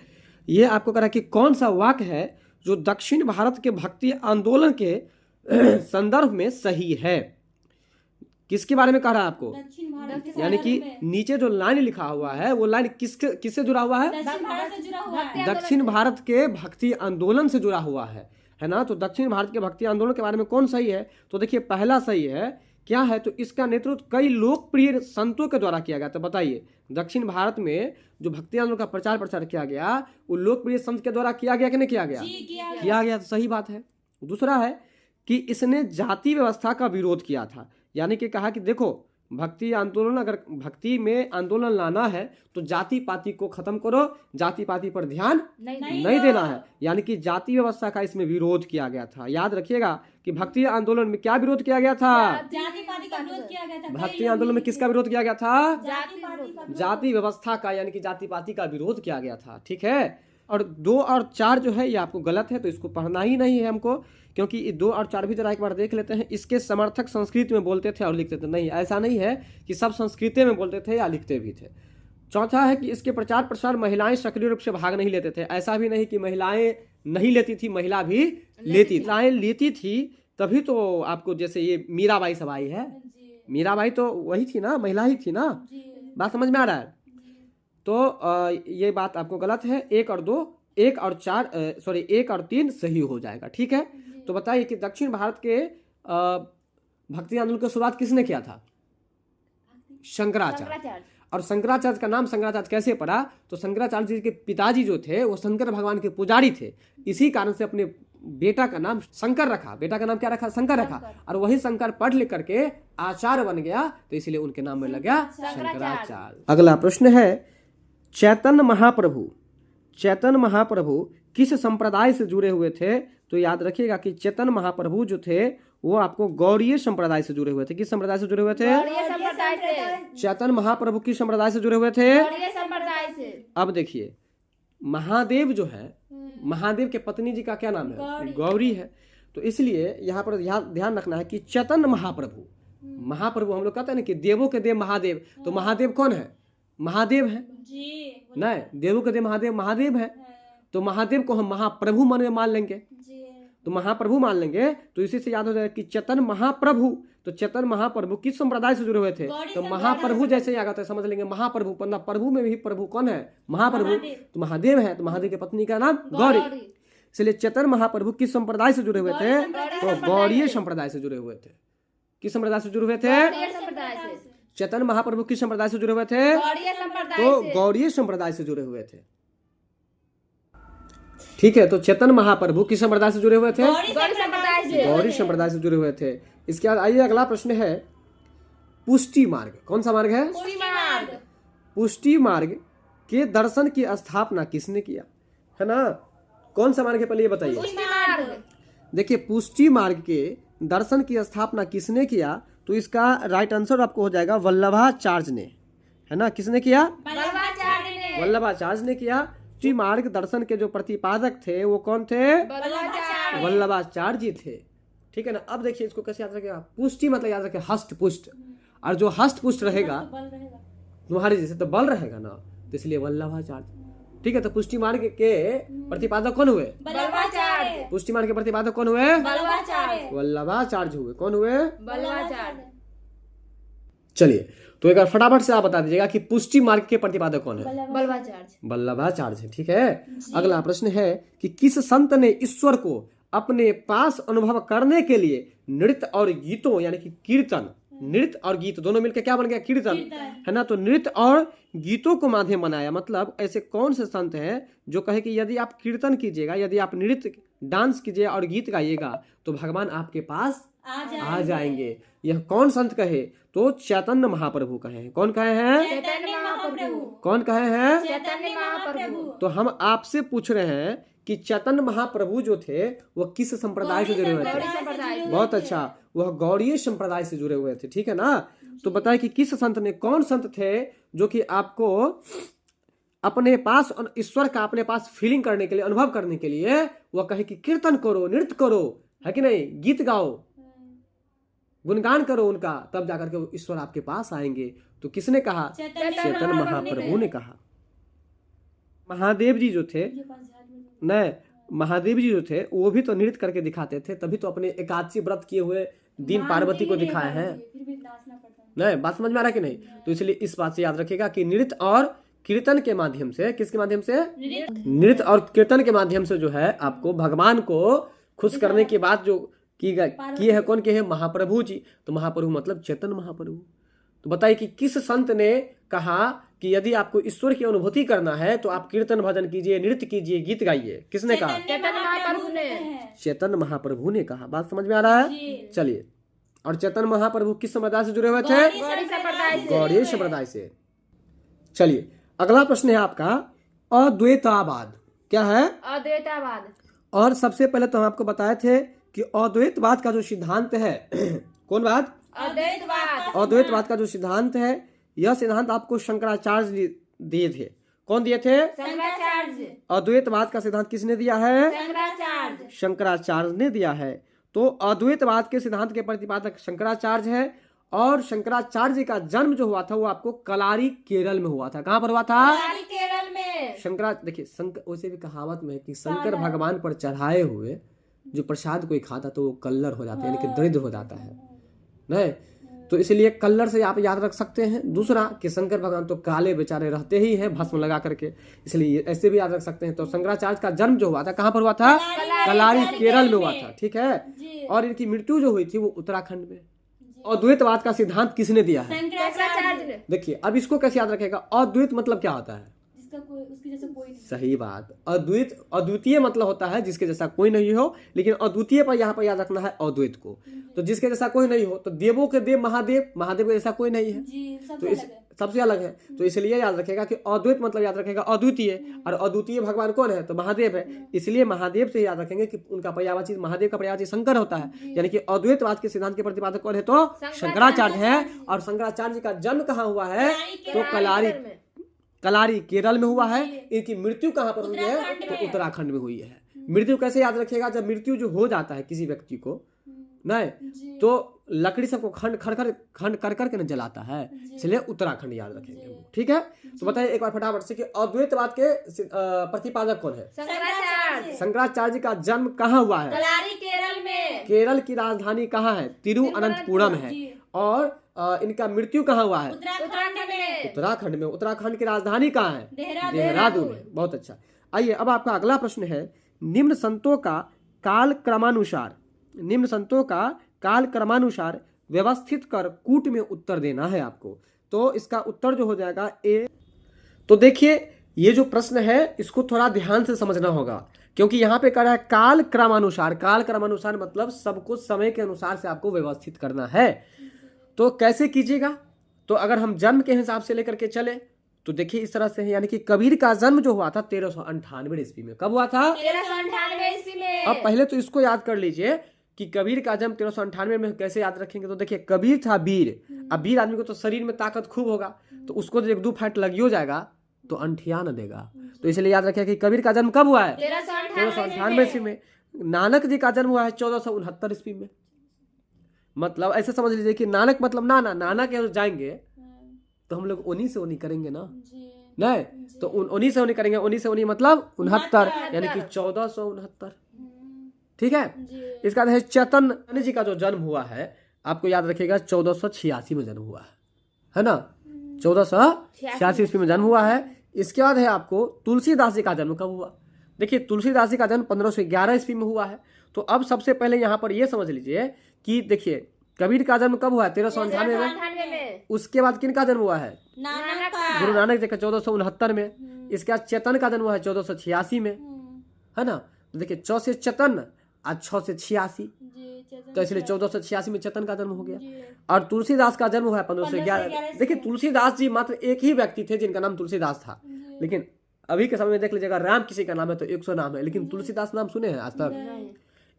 Speaker 1: ये आपको कह रहा है कि कौन सा वाक्य है जो दक्षिण भारत के भक्ति आंदोलन के संदर्भ में सही है। किसके बारे में कह रहा है आपको? यानी कि नीचे जो लाइन लिखा हुआ है वो लाइन किससे जुड़ा हुआ है? दक्षिण भारत के भक्ति आंदोलन से जुड़ा हुआ है ना। तो दक्षिण भारत के भक्ति आंदोलन के बारे में कौन सही है? तो देखिए पहला सही है। क्या है? तो इसका नेतृत्व कई लोकप्रिय संतों के द्वारा किया गया। तो बताइए दक्षिण भारत में जो भक्ति आंदोलन का प्रचार प्रसार किया गया वो लोकप्रिय संत के द्वारा किया गया कि नहीं किया गया? किया गया, तो सही बात है। दूसरा है कि इसने जाति व्यवस्था का विरोध किया था, यानी कि कहा कि देखो भक्ति आंदोलन, अगर भक्ति में आंदोलन लाना है तो जाति पाति को खत्म करो, जाति पाति पर ध्यान नहीं देना है, यानी कि जाति व्यवस्था का इसमें विरोध किया गया था। याद रखिएगा कि भक्ति आंदोलन में क्या विरोध किया गया था?
Speaker 2: जाति पाति का विरोध किया गया था।
Speaker 1: भक्ति आंदोलन में किसका विरोध किया गया था?
Speaker 2: जाति
Speaker 1: व्यवस्था का, यानी कि जाति पाति का विरोध किया गया था, ठीक है। और 2 और 4 जो है ये आपको गलत है, तो इसको पढ़ना ही नहीं है हमको, क्योंकि 2 और 4 भी जरा एक बार देख लेते हैं। इसके समर्थक संस्कृत में बोलते थे और लिखते थे। नहीं, ऐसा नहीं है कि सब संस्कृत में बोलते थे या लिखते भी थे। चौथा है कि इसके प्रचार प्रसार महिलाएं सक्रिय रूप से भाग नहीं लेते थे। ऐसा भी नहीं कि महिलाएं नहीं लेती थी, महिला भी लेती थी। महिलाएं लेती थी तभी तो आपको, जैसे ये मीराबाई सब आई है, मीराबाई तो वही थी ना, महिला ही थी ना। बात समझ में आ रहा है? तो ये बात आपको गलत है। 1 और 2, 1 और 4 सॉरी 1 और 3 सही हो जाएगा, ठीक है। तो बताइए कि दक्षिण भारत के भक्ति आंदोलन की शुरुआत किसने किया था? शंकराचार्य। और शंकराचार्य का नाम शंकराचार्य कैसे पड़ा? तो शंकराचार्य जी के पिताजी जो थे वो शंकर भगवान के पुजारी थे, इसी कारण से अपने बेटा का नाम शंकर रखा, बेटा का नाम क्या रखा? शंकर रखा, और वही शंकर पढ़ लिख करके आचार्य बन गया, तो इसलिए उनके नाम में लग गया शंकराचार्य। अगला प्रश्न है, चैतन्य महाप्रभु, चैतन्य महाप्रभु किस संप्रदाय से जुड़े हुए थे? तो याद रखिएगा कि चैतन्य महाप्रभु जो थे वो आपको गौड़ीय संप्रदाय से जुड़े हुए थे। किस संप्रदाय से जुड़े हुए थे? चैतन्य महाप्रभु किस संप्रदाय से जुड़े हुए थे? अब देखिए, महादेव जो है, महादेव के पत्नी जी का क्या नाम है? गौरी है। तो इसलिए यहाँ पर ध्यान रखना है कि चैतन्य महाप्रभु, महाप्रभु हम लोग कहते हैं ना कि देवों के देव महादेव, तो महादेव कौन है? महादेव है
Speaker 2: जी,
Speaker 1: नहीं, देवों के देव महादेव महादेव है, तो महादेव को हम महाप्रभु मन में मान लेंगे, तो महाप्रभु मान लेंगे। तो इसी से याद हो जाएगा कि चैतन्य महाप्रभु, तो चैतन्य महाप्रभु किस संप्रदाय से जुड़े हुए थे? तो महाप्रभु जैसे ही आ गया समझ लेंगे महाप्रभु, वरना प्रभु में भी प्रभु कौन है? महाप्रभु, तो महादेव है, तो महादेव की पत्नी का नाम गौरी, इसलिए चैतन्य महाप्रभु किस संप्रदाय से जुड़े हुए थे? तो गौड़ीय संप्रदाय से जुड़े हुए थे। किस संप्रदाय से जुड़े हुए थे? चैतन्य महाप्रभु किस संप्रदाय से जुड़े हुए थे? तो गौड़ीय संप्रदाय से जुड़े हुए थे। ठीक है, तो चैतन्य महाप्रभु किस संप्रदाय से जुड़े हुए थे? गौड़ी संप्रदाय से जुड़े हुए थे। इसके बाद आइए अगला प्रश्न है, पुष्टि मार्ग। कौन सा मार्ग है? पुष्टि मार्ग के दर्शन की स्थापना किसने किया? है ना, कौन सा मार्ग है पहले ये बताइए। देखिए, पुष्टि मार्ग के दर्शन की स्थापना किसने किया? तो इसका राइट आंसर आपको हो जाएगा वल्लभाचार्य ने, है ना। किसने किया? वल्लभाचार्य ने किया। पुष्टि मार्ग दर्शन के जो प्रतिपादक थे वो कौन थे? वल्लभाचार्य जी थे। ठीक है ना। अब देखिए इसको कैसे याद रखेगा। पुष्टि मतलब याद रखे हष्ट पुष्ट, और जो हष्ट पुष्ट रहेगा तुम्हारे जैसे तो बल रहेगा ना, तो इसलिए वल्लभाचार्य। ठीक है, तो पुष्टि मार्ग के प्रतिपादक कौन हुए? पुष्टि मार्ग के प्रतिपादक कौन हुए? वल्लभाचार्य हुए। कौन हुए? चलिए, तो एक बार फटाफट से आप बता दीजिएगा कि पुष्टि मार्ग के प्रतिपादक कौन है? वल्लभाचार्य। ठीक है। अगला प्रश्न है कि किस संत ने ईश्वर को अपने पास अनुभव करने के लिए नृत्य और गीतों यानी कि कीर्तन, नृत्य और गीत दोनों मिलकर क्या बन गया? कीर्तन, है ना। तो नृत्य और गीतों को माध्यम बनाया, मतलब ऐसे कौन से संत हैं जो कहे कि यदि आप कीर्तन कीजिएगा, यदि आप नृत्य डांस कीजिए और गीत गाइएगा तो भगवान आपके पास आ जाएंगे। यह कौन संत कहे? तो चैतन्य महाप्रभु कहे हैं। कौन कहे हैं? कौन कहे हैं?
Speaker 2: चैतन्य महाप्रभु।
Speaker 1: तो हम आपसे पूछ रहे हैं कि चैतन्य महाप्रभु जो थे वो किस संप्रदाय से जुड़े हुए थे? बहुत अच्छा, वह गौड़ीय संप्रदाय से जुड़े हुए थे। ठीक है ना। तो बताए कि किस संत ने, कौन संत थे जो कि आपको अपने पास ईश्वर का अपने पास फीलिंग करने के लिए, अनुभव करने के लिए वह कहे कि कीर्तन करो, नृत्य करो, है कि नहीं, गीत गाओ, गुणगान करो उनका, तब जाकर के ईश्वर आपके पास आएंगे। तो किसने कहा? चैतन्य महाप्रभु ने कहा। महादेव जी जो थे, नहीं, महादेव जी जो थे वो भी तो नृत्य करके दिखाते थे, तभी तो अपने एकादशी व्रत किए हुए दिन पार्वती को दिखाए हैं। नहीं, बात समझ में आ रहा है कि नहीं? तो इसलिए इस बात से याद रखिएगा कि नृत्य और कीर्तन के माध्यम से, किसके माध्यम से? नृत्य और कीर्तन के माध्यम से जो है आपको भगवान को खुश करने की बात जो किए है, कौन किए है? महाप्रभु जी। तो महाप्रभु मतलब चैतन्य महाप्रभु। तो बताइए कि किस संत ने कहा कि यदि आपको ईश्वर की अनुभूति करना है तो आप कीर्तन भजन कीजिए, नृत्य कीजिए, गीत गाइए? किसने कहा? चैतन्य महाप्रभु ने कहा। बात समझ में आ रहा है? चलिए, और चैतन्य महाप्रभु किस संप्रदाय से जुड़े हुए थे? गौड़ीय संप्रदाय से। चलिए, अगला प्रश्न है आपका अद्वैतवाद। क्या है?
Speaker 2: अद्वैतवाद।
Speaker 1: और सबसे पहले तो हम आपको बताए थे कि अद्वैतवाद का जो सिद्धांत है कौन बात? अद्वैतवाद का जो सिद्धांत है, यह सिद्धांत आपको शंकराचार्य दिए थे। कौन दिए थे?
Speaker 2: शंकराचार्य।
Speaker 1: अद्वैतवाद का सिद्धांत किसने दिया है? शंकराचार्य ने दिया है। तो अद्वैतवाद के सिद्धांत के प्रतिपादक शंकराचार्य है, और शंकराचार्य जी का जन्म जो हुआ था वो आपको कलारी केरल में हुआ था। कहाँ पर हुआ था?
Speaker 2: केरल में।
Speaker 1: देखिए वैसे भी कहावत में है कि शंकर भगवान पर चढ़ाए हुए जो प्रसाद कोई खाता तो वो कल्लर हो जाता है, यानी कि दरिद्र हो जाता है, नहीं? तो इसलिए कल्लर से आप याद रख सकते हैं। दूसरा कि शंकर भगवान तो काले बेचारे रहते ही हैं भस्म लगा करके, इसलिए ऐसे भी याद रख सकते हैं। तो शंकराचार्य का जन्म जो हुआ था कहाँ पर हुआ था? कलारी केरल में हुआ था। ठीक है। और इनकी मृत्यु जो हुई थी वो उत्तराखंड में। अद्वैतवाद का सिद्धांत किसने दिया है?
Speaker 2: शंकराचार्य ने।
Speaker 1: देखिए अब इसको कैसे याद रखेगा? अद्वैत मतलब क्या होता है?
Speaker 3: उसके जैसा कोई नहीं।
Speaker 1: सही बात। अद्वितीय मतलब होता है जिसके जैसा कोई नहीं हो, लेकिन अद्वितीय पर यहाँ पर याद रखना है अद्वैत को। तो जिसके जैसा कोई नहीं हो, तो देवों के देव महादेव, महादेव के जैसा कोई नहीं है,
Speaker 3: जी
Speaker 1: तो
Speaker 3: सबसे
Speaker 1: इस
Speaker 3: अलग है।
Speaker 1: सबसे अलग है। तो इसलिए याद रखेगा कि अद्वैत मतलब याद रखेगा अद्वितीय, और अद्वितीय भगवान कौन है, तो महादेव है। इसलिए महादेव से याद रखेंगे कि उनका पर्यायवाची, महादेव का पर्यायवाची शंकर होता है, यानी कि अद्वैतवाद के सिद्धांत के प्रतिपादक कौन है, तो शंकराचार्य है। और शंकराचार्य जी का जन्म कहाँ हुआ है, तो कलारी केरल में हुआ है। इनकी मृत्यु कहाँ पर हुई है, तो उत्तराखंड में हुई है। मृत्यु कैसे याद रखेगा, जब मृत्यु जो हो जाता है किसी व्यक्ति को नहीं, तो लकड़ी सबको खंड कर करके न जलाता है, इसलिए उत्तराखंड याद रखेंगे। ठीक है, तो बताइए एक बार फटाफट से कि अद्वैतवाद के प्रतिपादक कौन है,
Speaker 2: शंकराचार्य।
Speaker 1: शंकराचार्य जी का जन्म कहाँ हुआ है,
Speaker 2: कलारी केरल में।
Speaker 1: केरल की राजधानी कहाँ है, तिरुअनंतपुरम है। और इनका मृत्यु कहाँ हुआ है,
Speaker 2: उत्तराखंड में।
Speaker 1: उत्तराखंड में। उत्तराखंड की राजधानी कहाँ है,
Speaker 3: देहरादून।
Speaker 1: है। बहुत अच्छा। आइए अब आपका अगला प्रश्न है, निम्न संतों का काल क्रमानुसार व्यवस्थित कर कूट में उत्तर देना है आपको। तो इसका उत्तर जो हो जाएगा ए। तो देखिए ये जो प्रश्न है इसको थोड़ा ध्यान से समझना होगा, क्योंकि यहाँ पे कह रहा है काल क्रमानुसार। काल क्रमानुसार मतलब सब कुछ समय के अनुसार से आपको व्यवस्थित करना है। तो कैसे कीजिएगा, तो अगर हम जन्म के हिसाब से लेकर के चले तो देखिए इस तरह से है, यानी कि कबीर का जन्म जो हुआ था 1398 ईस्वी में। कब हुआ था,
Speaker 2: 1398 ईस्वी में।
Speaker 1: अब पहले तो इसको याद कर लीजिए कि कबीर का जन्म 1398 में। कैसे याद रखेंगे, तो देखिए कबीर था वीर। अब वीर आदमी को तो शरीर में ताकत खूब होगा, तो उसको जो 1-2 फैट लगियो जाएगा तो अंठिया न देगा। तो इसलिए याद रखिए कि कबीर का जन्म कब हुआ है, 1398 ईस्वी में। नानक जी का जन्म हुआ है 1469 ईस्वी में। मतलब ऐसे समझ लीजिए कि नानक मतलब नाना के जाएंगे तो हम लोग उन्हीं से उन्हीं करेंगे ना, नहीं तो उन्हीं से उन्हीं करेंगे। उन्हीं से उन्हीं मतलब 69, यानी कि 1469। ठीक है, इसका है चैतन्य जी का जो जन्म हुआ है आपको याद रखिएगा 1486 में जन्म हुआ है ना, 1486 ईस्वी में जन्म हुआ है। इसके बाद है आपको तुलसीदास जी का जन्म कब हुआ। देखिए तुलसीदास जी का जन्म 1511 ईस्वी में हुआ है। तो अब सबसे पहले यहाँ पर ये समझ लीजिए कि देखिए कबीर का जन्म कब हुआ है, 1398 में। उसके बाद किन का जन्म हुआ है, गुरु नानक जी का 1469 में। इसके बाद चैतन्य का जन्म हुआ है 1486 में, है ना। तो देखिए 4 से चैतन्य आज 6 से 86, तो इसलिए 1486 में चैतन्य का जन्म हो गया। और तुलसीदास का जन्म हुआ है 1511। देखिए तुलसीदास जी मात्र एक ही व्यक्ति थे जिनका नाम तुलसीदास था, लेकिन अभी के समय में देख लीजिएगा राम किसी का नाम है तो 100 नाम है, लेकिन तुलसीदास नाम सुने हैं आज तक,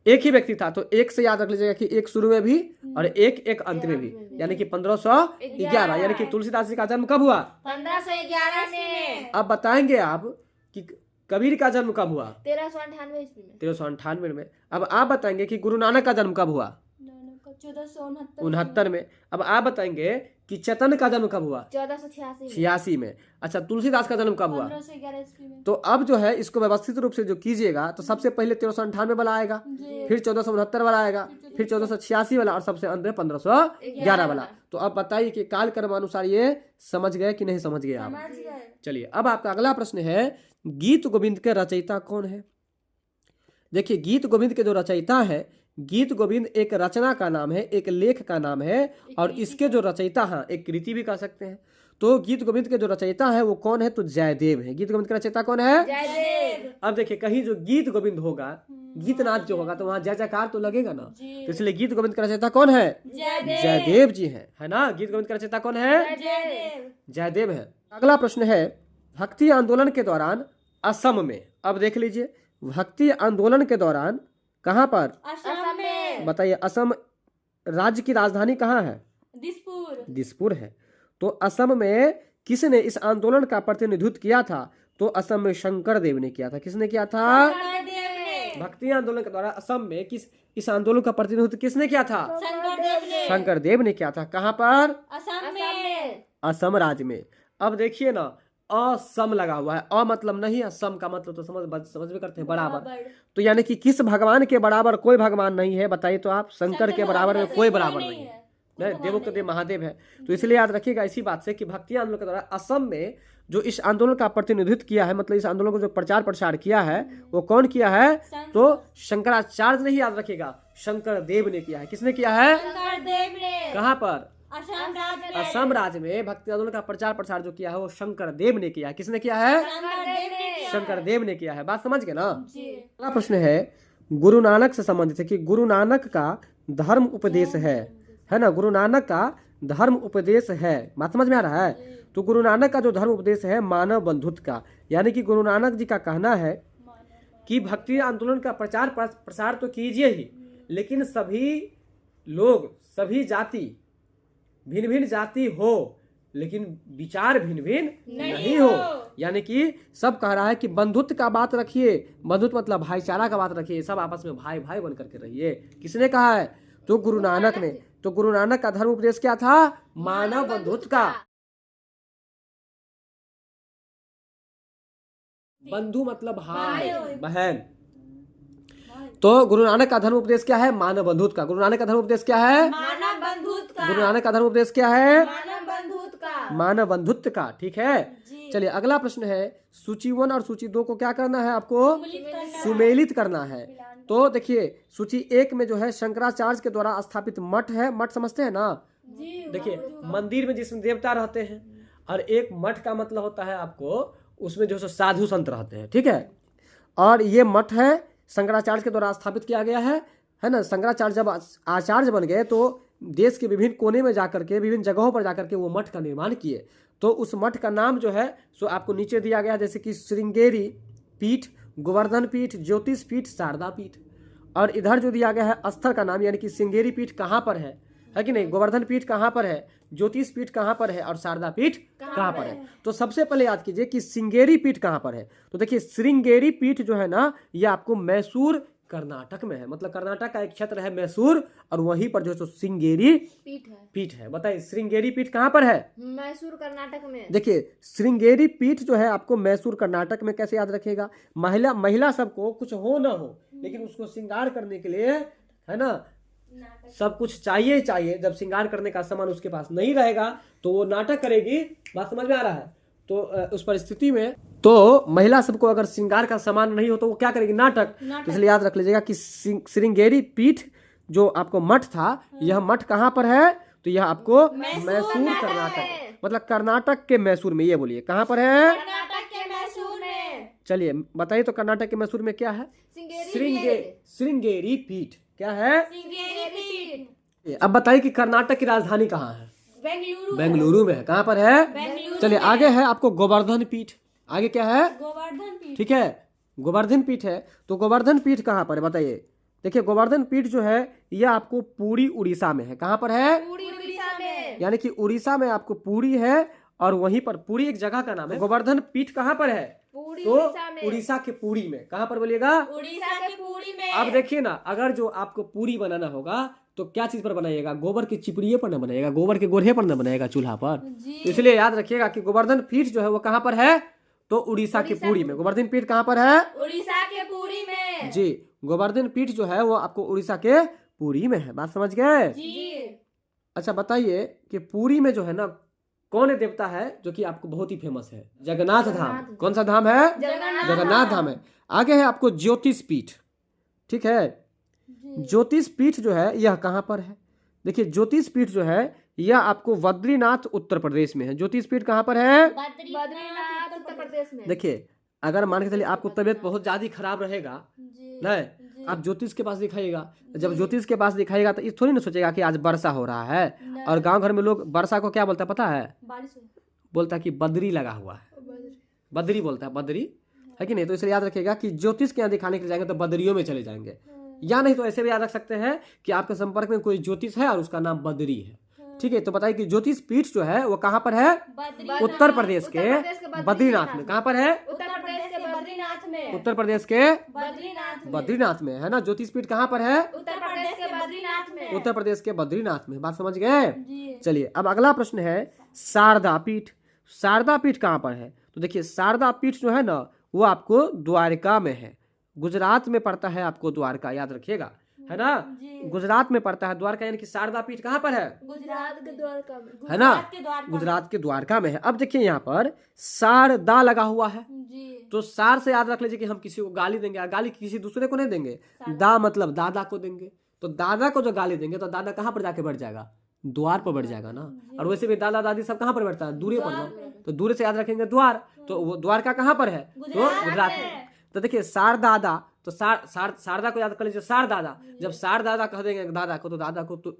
Speaker 1: एक ही व्यक्ति था। तो एक से याद रख लीजिएगा कि एक शुरू में भी और एक अंत में भी, यानी कि 1511। यानी कि तुलसीदास जी का जन्म कब हुआ,
Speaker 2: 1511 में।
Speaker 1: अब बताएंगे आप कि कबीर का जन्म कब हुआ,
Speaker 2: 1398 ईस्वी में।
Speaker 1: 1398 में। अब आप बताएंगे कि गुरु नानक का जन्म कब हुआ, 1469 में। अब आप बताएंगे कि चैतन्य का जन्म कब हुआ, 1486 में। अच्छा तुलसीदास का जन्म कब हुआ,
Speaker 3: 1511 ईस्वी में।
Speaker 1: तो अब जो है इसको व्यवस्थित रूप से जो कीजिएगा तो सबसे पहले 1398 वाला आएगा, फिर 1469 वाला आएगा, फिर 1486 वाला, और सबसे अंत में 1511 वाला। तो अब बताइए कि काल क्रमानुसार ये समझ गए कि नहीं समझ गए आप। चलिए अब आपका अगला प्रश्न है, गीत गोविंद के रचयिता कौन है। देखिए गीत गोविंद के जो रचयिता है, गीत गोविंद एक रचना का नाम है, एक लेख का नाम है, और इसके जो रचयिता हैं एक कृति भी कह सकते हैं। तो गीत गोविंद के जो रचयिता है वो कौन है, तो जयदेव है। गीत गोविंद का रचयिता कौन है,
Speaker 2: जयदेव।
Speaker 1: अब देखिए कहीं जो गीत गोविंद होगा, गीतनाथ जो होगा, तो वहाँ जय जयकार तो लगेगा ना, तो इसलिए गीत गोविंद का रचयिता कौन है, जयदेव जी है ना। गीत गोविंद का रचयिता कौन है, जयदेव है। अगला प्रश्न है, भक्ति आंदोलन के दौरान असम में, अब देख लीजिए भक्ति आंदोलन के दौरान कहाँ पर,
Speaker 2: असम में।
Speaker 1: बताइए असम राज्य की राजधानी कहाँ है, दिसपुर है। तो असम में किसने इस आंदोलन का प्रतिनिधित्व किया था, तो असम में शंकर देव ने किया था। किसने किया था, भक्ति आंदोलन के द्वारा असम में इस आंदोलन का प्रतिनिधित्व किसने किया था, शंकर देव ने किया था। कहाँ पर, असम राज्य में। अब देखिए ना असम लगा हुआ है, अ मतलब नहीं, असम का मतलब तो समझ में करते हैं बराबर। तो यानी कि किस भगवान के बराबर कोई भगवान नहीं है, बताइए तो आप। शंकर के बराबर में कोई बराबर नहीं है, नहीं, देवों के देव महादेव है। तो इसलिए याद रखिएगा इसी बात से कि भक्ति आंदोलन के द्वारा असम में जो इस आंदोलन का प्रतिनिधित्व किया है, मतलब इस आंदोलन को जो प्रचार प्रसार किया है वो कौन किया है, तो शंकराचार्य नहीं, याद रखिएगा शंकर देव ने किया है। किसने किया है,
Speaker 2: शंकर देव ने।
Speaker 1: कहाँ पर,
Speaker 3: असम राज्य में।
Speaker 1: असम राज्य में भक्ति आंदोलन का प्रचार प्रसार जो किया है वो शंकर देव ने किया है। किसने किया है?
Speaker 3: शंकरदेव ने किया
Speaker 1: शंकर देव ने किया है। बात समझ गए ना?
Speaker 3: जी।
Speaker 1: अगला प्रश्न है गुरु नानक से संबंधित है कि गुरु नानक का धर्म उपदेश है ना? गुरु नानक का धर्म उपदेश है। बात समझ में आ रहा है? तो गुरु नानक का जो धर्म उपदेश है मानव बंधुत्व का, यानी कि गुरु नानक जी का कहना है कि भक्ति आंदोलन का प्रचार प्रसार तो कीजिए ही, लेकिन सभी लोग, सभी जाति, भिन्न भिन्न जाति हो लेकिन विचार भिन्न भिन्न नहीं हो। यानी कि सब कह रहा है कि बंधुत्व का बात रखिए। बंधुत्व मतलब भाईचारा का बात रखिए, सब आपस में भाई भाई बन करके रहिए। किसने कहा है? तो गुरु नानक ने। तो गुरु नानक का धर्म उपदेश क्या था? मानव बंधुत्व का। बंधु मतलब भाई बहन। तो गुरु नानक का धर्म उपदेश क्या है? मानव बंधुत्व का। गुरु नानक का धर्म उपदेश क्या है?
Speaker 2: मानव बंधुत्व का।
Speaker 1: गुरु नानक का धर्म उपदेश क्या है?
Speaker 2: मानव बंधुत्व का।
Speaker 1: मानव बंधुत्व का। ठीक है, चलिए अगला प्रश्न है सूची 1 और सूची 2 को क्या करना है आपको? सुमेलित करना है। तो देखिए सूची 1 में जो है शंकराचार्य के द्वारा स्थापित मठ है। मठ समझते हैं ना? देखिए मंदिर में जिसमें देवता रहते हैं, और एक मठ का मतलब होता है आपको उसमें जो साधु संत रहते हैं। ठीक है, और ये मठ है शंकराचार्य के द्वारा स्थापित किया गया है ना? शंकराचार्य जब आचार्य बन गए तो देश के विभिन्न कोने में जाकर के, विभिन्न जगहों पर जाकर के वो मठ का निर्माण किए। तो उस मठ का नाम जो है सो आपको नीचे दिया गया, जैसे कि श्रृंगेरी पीठ, गोवर्धन पीठ, ज्योतिष पीठ, शारदा पीठ। और इधर जो दिया गया है स्थल का नाम, यानी कि श्रृंगेरी पीठ कहाँ पर है कि नहीं? गोवर्धन पीठ कहाँ पर है? ज्योतिष पीठ कहाँ पर है? और शारदा पीठ कहाँ पर है? तो सबसे पहले याद कीजिए कि श्रृंगेरी पीठ कहाँ पर है। तो देखिए श्रृंगेरी पीठ जो है ना, ये आपको मैसूर कर्नाटक में है। मतलब कर्नाटक का एक क्षेत्र है मैसूर, और वहीं पर जो है श्रृंगेरी पीठ है। बताइए श्रृंगेरी पीठ कहाँ पर है?
Speaker 2: मैसूर कर्नाटक में।
Speaker 1: देखिए श्रृंगेरी पीठ जो है आपको मैसूर कर्नाटक में। कैसे याद रखिएगा? महिला सबको कुछ हो ना हो, लेकिन उसको श्रृंगार करने के लिए, है ना, सब कुछ चाहिए। जब श्रृंगार करने का सामान उसके पास नहीं रहेगा तो वो नाटक करेगी। बात समझ में आ रहा है? तो उस परिस्थिति में तो महिला सबको अगर श्रृंगार का सामान नहीं हो तो वो क्या करेगी? नाटक। तो इसलिए याद रख लीजिएगा कि श्रृंगेरी पीठ जो आपको मठ था, यह मठ कहाँ पर है? तो यह आपको मैसूर कर्नाटक, मतलब कर्नाटक के मैसूर में। ये बोलिए कहाँ पर है?
Speaker 2: कर्नाटक के मैसूर में।
Speaker 1: चलिए बताइए तो कर्नाटक के मैसूर में क्या है? श्रृंगेरी पीठ। क्या है? अब बताइए कि कर्नाटक की राजधानी कहाँ है? बेंगलुरु में है। कहाँ पर है? चलिए आगे है आपको गोवर्धन पीठ। आगे क्या है?
Speaker 3: गोवर्धन पीठ।
Speaker 1: ठीक है, गोवर्धन पीठ है। तो गोवर्धन पीठ कहाँ पर है बताइए? देखिए गोवर्धन पीठ जो है यह आपको पूरी उड़ीसा में है। कहाँ पर है?
Speaker 2: पूरी उड़ीसा में।
Speaker 1: यानी कि उड़ीसा में आपको पूरी है, और वहीं पर पूरी एक जगह का नाम है। गोवर्धन पीठ कहाँ पर है?
Speaker 2: पूरी
Speaker 1: तो
Speaker 2: उड़ीसा में।
Speaker 1: उड़ीसा के पूरी में। कहाँ पर बोलिएगा?
Speaker 2: उड़ीसा के पूरी में।
Speaker 1: अब देखिए ना, अगर जो आपको पूरी बनाना होगा तो क्या चीज पर बनाइएगा? गोबर की चिपड़िए पर न बनाएगा, गोबर के गोढ़े पर न बनाएगा चूल्हा पर। तो इसलिए याद रखिएगा कि गोवर्धन पीठ जो है वो कहाँ पर है? तो उड़ीसा के पूरी में। गोवर्धन पीठ कहाँ पर है?
Speaker 2: उड़ीसा के पूरी में।
Speaker 1: जी, गोवर्धन पीठ जो है वो आपको उड़ीसा के पूरी में है। बात समझ गए?
Speaker 2: जी।
Speaker 1: अच्छा बताइए कि पूरी में जो है ना कौन देवता है जो कि आपको बहुत ही फेमस है? जगन्नाथ धाम। कौन सा धाम है? जगन्नाथ धाम है। आगे है आपको ज्योतिष पीठ। ठीक है, ज्योतिष पीठ जो है यह कहाँ पर है? देखिए ज्योतिष पीठ जो है यह आपको बद्रीनाथ उत्तर प्रदेश में है। ज्योतिष पीठ कहाँ पर है?
Speaker 2: बद्रीनाथ उत्तर प्रदेश में।
Speaker 1: देखिए अगर मान के चलिए आपको तबीयत बहुत ज्यादा खराब रहेगा, नहीं, आप ज्योतिष के पास दिखाइएगा। जब ज्योतिष के पास दिखाइएगा तो इस थोड़ी ना सोचेगा कि आज वर्षा हो रहा है। और गांव घर में लोग वर्षा को क्या बोलता है पता है? बोलता है कि बदरी लगा हुआ है। बदरी बोलता है, बदरी है कि नहीं? तो इसलिए याद रखिएगा कि ज्योतिष के यहाँ दिखाने के लिए जाएंगे तो बदरियों में चले जाएंगे, या नहीं तो ऐसे भी याद रख सकते हैं कि आपके संपर्क में कोई ज्योतिष है और उसका नाम बदरी है। ठीक है, तो बताइए कि ज्योतिष पीठ जो है वो कहाँ पर है? उत्तर प्रदेश के बद्रीनाथ में। कहाँ पर है?
Speaker 2: उत्तर प्रदेश के बद्रीनाथ में।
Speaker 1: उत्तर प्रदेश के बद्रीनाथ में है ना। ज्योतिष पीठ कहाँ पर है?
Speaker 2: उत्तर प्रदेश के बद्रीनाथ में।
Speaker 1: उत्तर प्रदेश के बद्रीनाथ में। बात समझ गए? चलिए अब अगला प्रश्न है शारदा पीठ। शारदा पीठ कहाँ पर है? तो देखिए शारदा पीठ जो है ना वो आपको द्वारका में है। गुजरात में पड़ता है आपको द्वारका, याद रखिएगा, है ना। गुजरात में पड़ता है द्वारका, यानी कि शारदा पीठ कहाँ पर है?
Speaker 3: गुजरात के द्वारका में,
Speaker 1: है ना, गुजरात के द्वारका में है। अब देखिए यहाँ पर शारदा लगा हुआ है, तो सार से याद रख लीजिए कि हम किसी को गाली देंगे, गाली किसी दूसरे को नहीं देंगे। दा मतलब दादा को देंगे, तो दादा को जो गाली देंगे तो दादा कहाँ पर जाके बैठ जाएगा? द्वार पर बैठ जाएगा ना। और वैसे भी दादा दादी सब कहाँ पर बैठता है? दूरे पर ना। तो दूर से याद रखेंगे द्वार, तो वो द्वारका कहाँ पर है? तो गुजरात में। तो देखिए शारदादा, तो शारदा को याद कर लीजिए, शारदादा। जब शारदादा कह देंगे दादा को, तो दादा को तो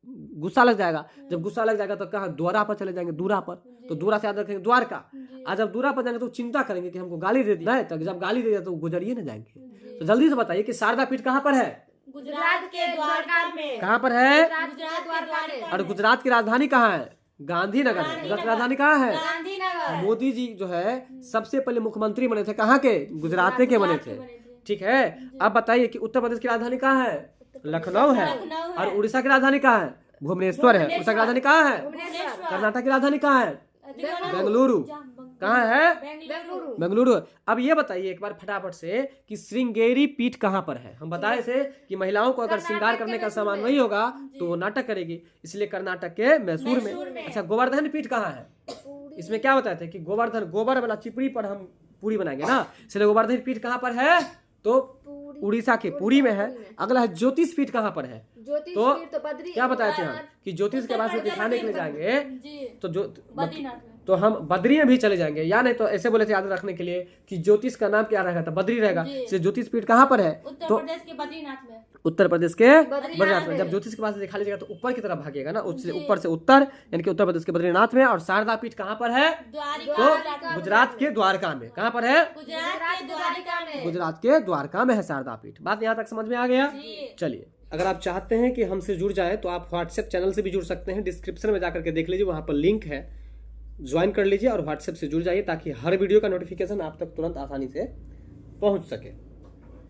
Speaker 1: गुस्सा लग जाएगा। जब गुस्सा लग जाएगा तो कहाँ? द्वारा पर चले जाएंगे, दूरा पर। तो दूरा से याद रखेंगे द्वारका। आज जब दूरा पर जाएंगे तो चिंता करेंगे कि हमको गाली दे दी है, तो जब गाली दे दिया तो गुजरिए ना जाएंगे। तो जल्दी से बताइए कि शारदा पीठ कहाँ पर है?
Speaker 3: गुजरात के द्वारका में।
Speaker 1: कहाँ पर है?
Speaker 3: गुजरात द्वारका में।
Speaker 1: और गुजरात की राजधानी कहाँ है? गांधीनगर है। गुजरात की राजधानी कहाँ है?
Speaker 3: गांधीनगर।
Speaker 1: मोदी जी जो है सबसे पहले मुख्यमंत्री बने थे कहाँ के? गुजरात के बने थे। ठीक है, अब बताइए कि उत्तर प्रदेश की राजधानी कहाँ है? लखनऊ है। और उड़ीसा की राजधानी कहाँ है? भुवनेश्वर है। उड़ीसा की राजधानी कहाँ है? कर्नाटक की राजधानी कहाँ है? बेंगलुरु। कहाँ है? बेंगलुरु। अब ये बताइए एक बार फटाफट से कि श्रृंगेरी पीठ कहाँ पर है? हम बताए थे कि महिलाओं को अगर श्रृंगार करने का सामान वही होगा तो वो नाटक करेगी, इसलिए कर्नाटक के मैसूर में। अच्छा, गोवर्धन पीठ कहाँ है? इसमें क्या बताए थे कि गोवर्धन, गोबर वाला चिपड़ी पर हम पूरी बनाएंगे ना, इसलिए गोवर्धन पीठ कहाँ पर है? तो उड़ीसा के पुरी में है। अगला है ज्योतिष पीठ कहाँ पर है? तो क्या बताए थे हम कि ज्योतिष के बाद से दिखाने के लिए जाएंगे तो हम बद्री में भी चले जाएंगे, या नहीं तो ऐसे बोले थे याद रखने के लिए कि ज्योतिष का नाम क्या रहेगा? तो बद्री रहेगा। इसलिए ज्योतिष पीठ कहाँ पर है? तो
Speaker 3: प्रदेश के बद्रीनाथ में।
Speaker 1: उत्तर प्रदेश के बद्रीनाथ में। जब ज्योतिष के पास से दिखा लीजिएगा तो ऊपर की तरफ भागेगा ना, उससे ऊपर से उत्तर, यानी कि उत्तर प्रदेश के बद्रीनाथ में। और शारदा पीठ कहाँ पर है? तो गुजरात के द्वारका में। कहाँ पर है? गुजरात के द्वारका में है शारदा पीठ। बात यहाँ तक समझ में आ गया? चलिए, अगर आप चाहते हैं कि हमसे जुड़ जाए तो आप व्हाट्सएप चैनल से भी जुड़ सकते हैं। डिस्क्रिप्शन में जाकर के देख लीजिए, वहाँ पर लिंक है, ज्वाइन कर लीजिए और व्हाट्सएप से जुड़ जाइए ताकि हर वीडियो का नोटिफिकेशन आप तक तुरंत आसानी से पहुंच सके।